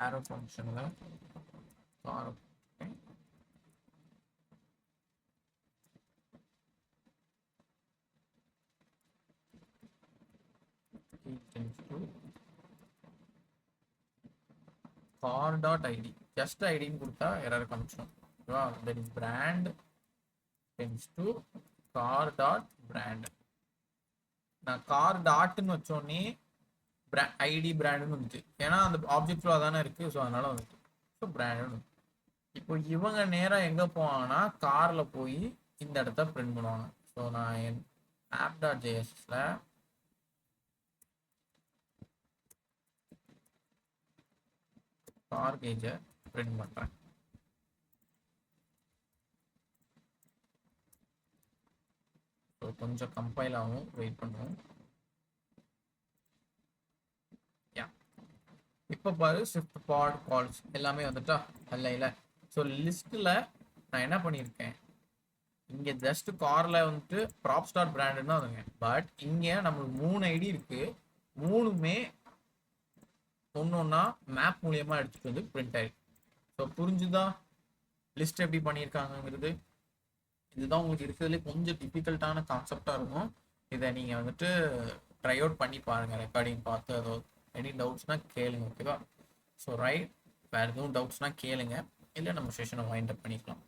arrow ஃபங்க்ஷன்ல car car dot ID, just ஐடின்னு கொடுத்தா எரர் காமிச்சிடும், ஓகேவா? தென் பிராண்ட் டென்ஸ் டு கார் டாட் பிராண்ட். நான் கார் டாட்னு வச்சோடனே ஐடி பிராண்டுன்னு வந்துச்சு. ஏன்னா அந்த ஆப்ஜெக்ட் ஃப்ளோ தானே இருக்குது. ஸோ அதனால வந்துட்டு ஸோ பிராண்டுன்னு. இப்போ இவங்க நேராக எங்கே போவாங்கன்னா காரில் போய் இந்த இடத்த பிரிண்ட் பண்ணுவாங்க. ஸோ நான் என் app.jsல கார் கேஜை பிரிண்ட் பண்ணுறேன். ஸோ கொஞ்சம் கம்பைல் ஆகும், வெயிட் பண்ணுவோம். இப்போ பாரு ஷிஃப்ட் பாட் கால்ஸ் எல்லாமே வந்துட்டா இல்லை. ஸோ லிஸ்ட்டில் நான் என்ன பண்ணியிருக்கேன், இங்கே ஜஸ்ட் காரில் வந்துட்டு ப்ராப் ஸ்டார் பிராண்டுன்னு தான் வந்துங்க. பட் இங்கே நம்மளுக்கு 3 ஐடி இருக்குது. 3மே ஒன்றா மேப் மூலியமாக எடுத்துகிட்டு வந்து பிரிண்ட் ஆயிருக்கு. ஸோ புரிஞ்சுதான் லிஸ்ட் எப்படி பண்ணியிருக்காங்கங்கிறது. இதுதான் உங்களுக்கு இருக்கிறதுலே கொஞ்சம் டிஃபிகல்ட்டான கான்செப்டாக இருக்கும். இதை நீங்கள் வந்துட்டு ட்ரை அவுட் பண்ணி பாருங்கள், ரெக்கார்டிங் பார்த்து. அதோ எனி டவுட்ஸ்னால் கேளுங்க, ஓகேவா? ஸோ ரைட், வேறு எதுவும் டவுட்ஸ்னால் கேளுங்க, இல்லை நம்ம செஷனை வைண்ட் அப் பண்ணிக்கலாம்.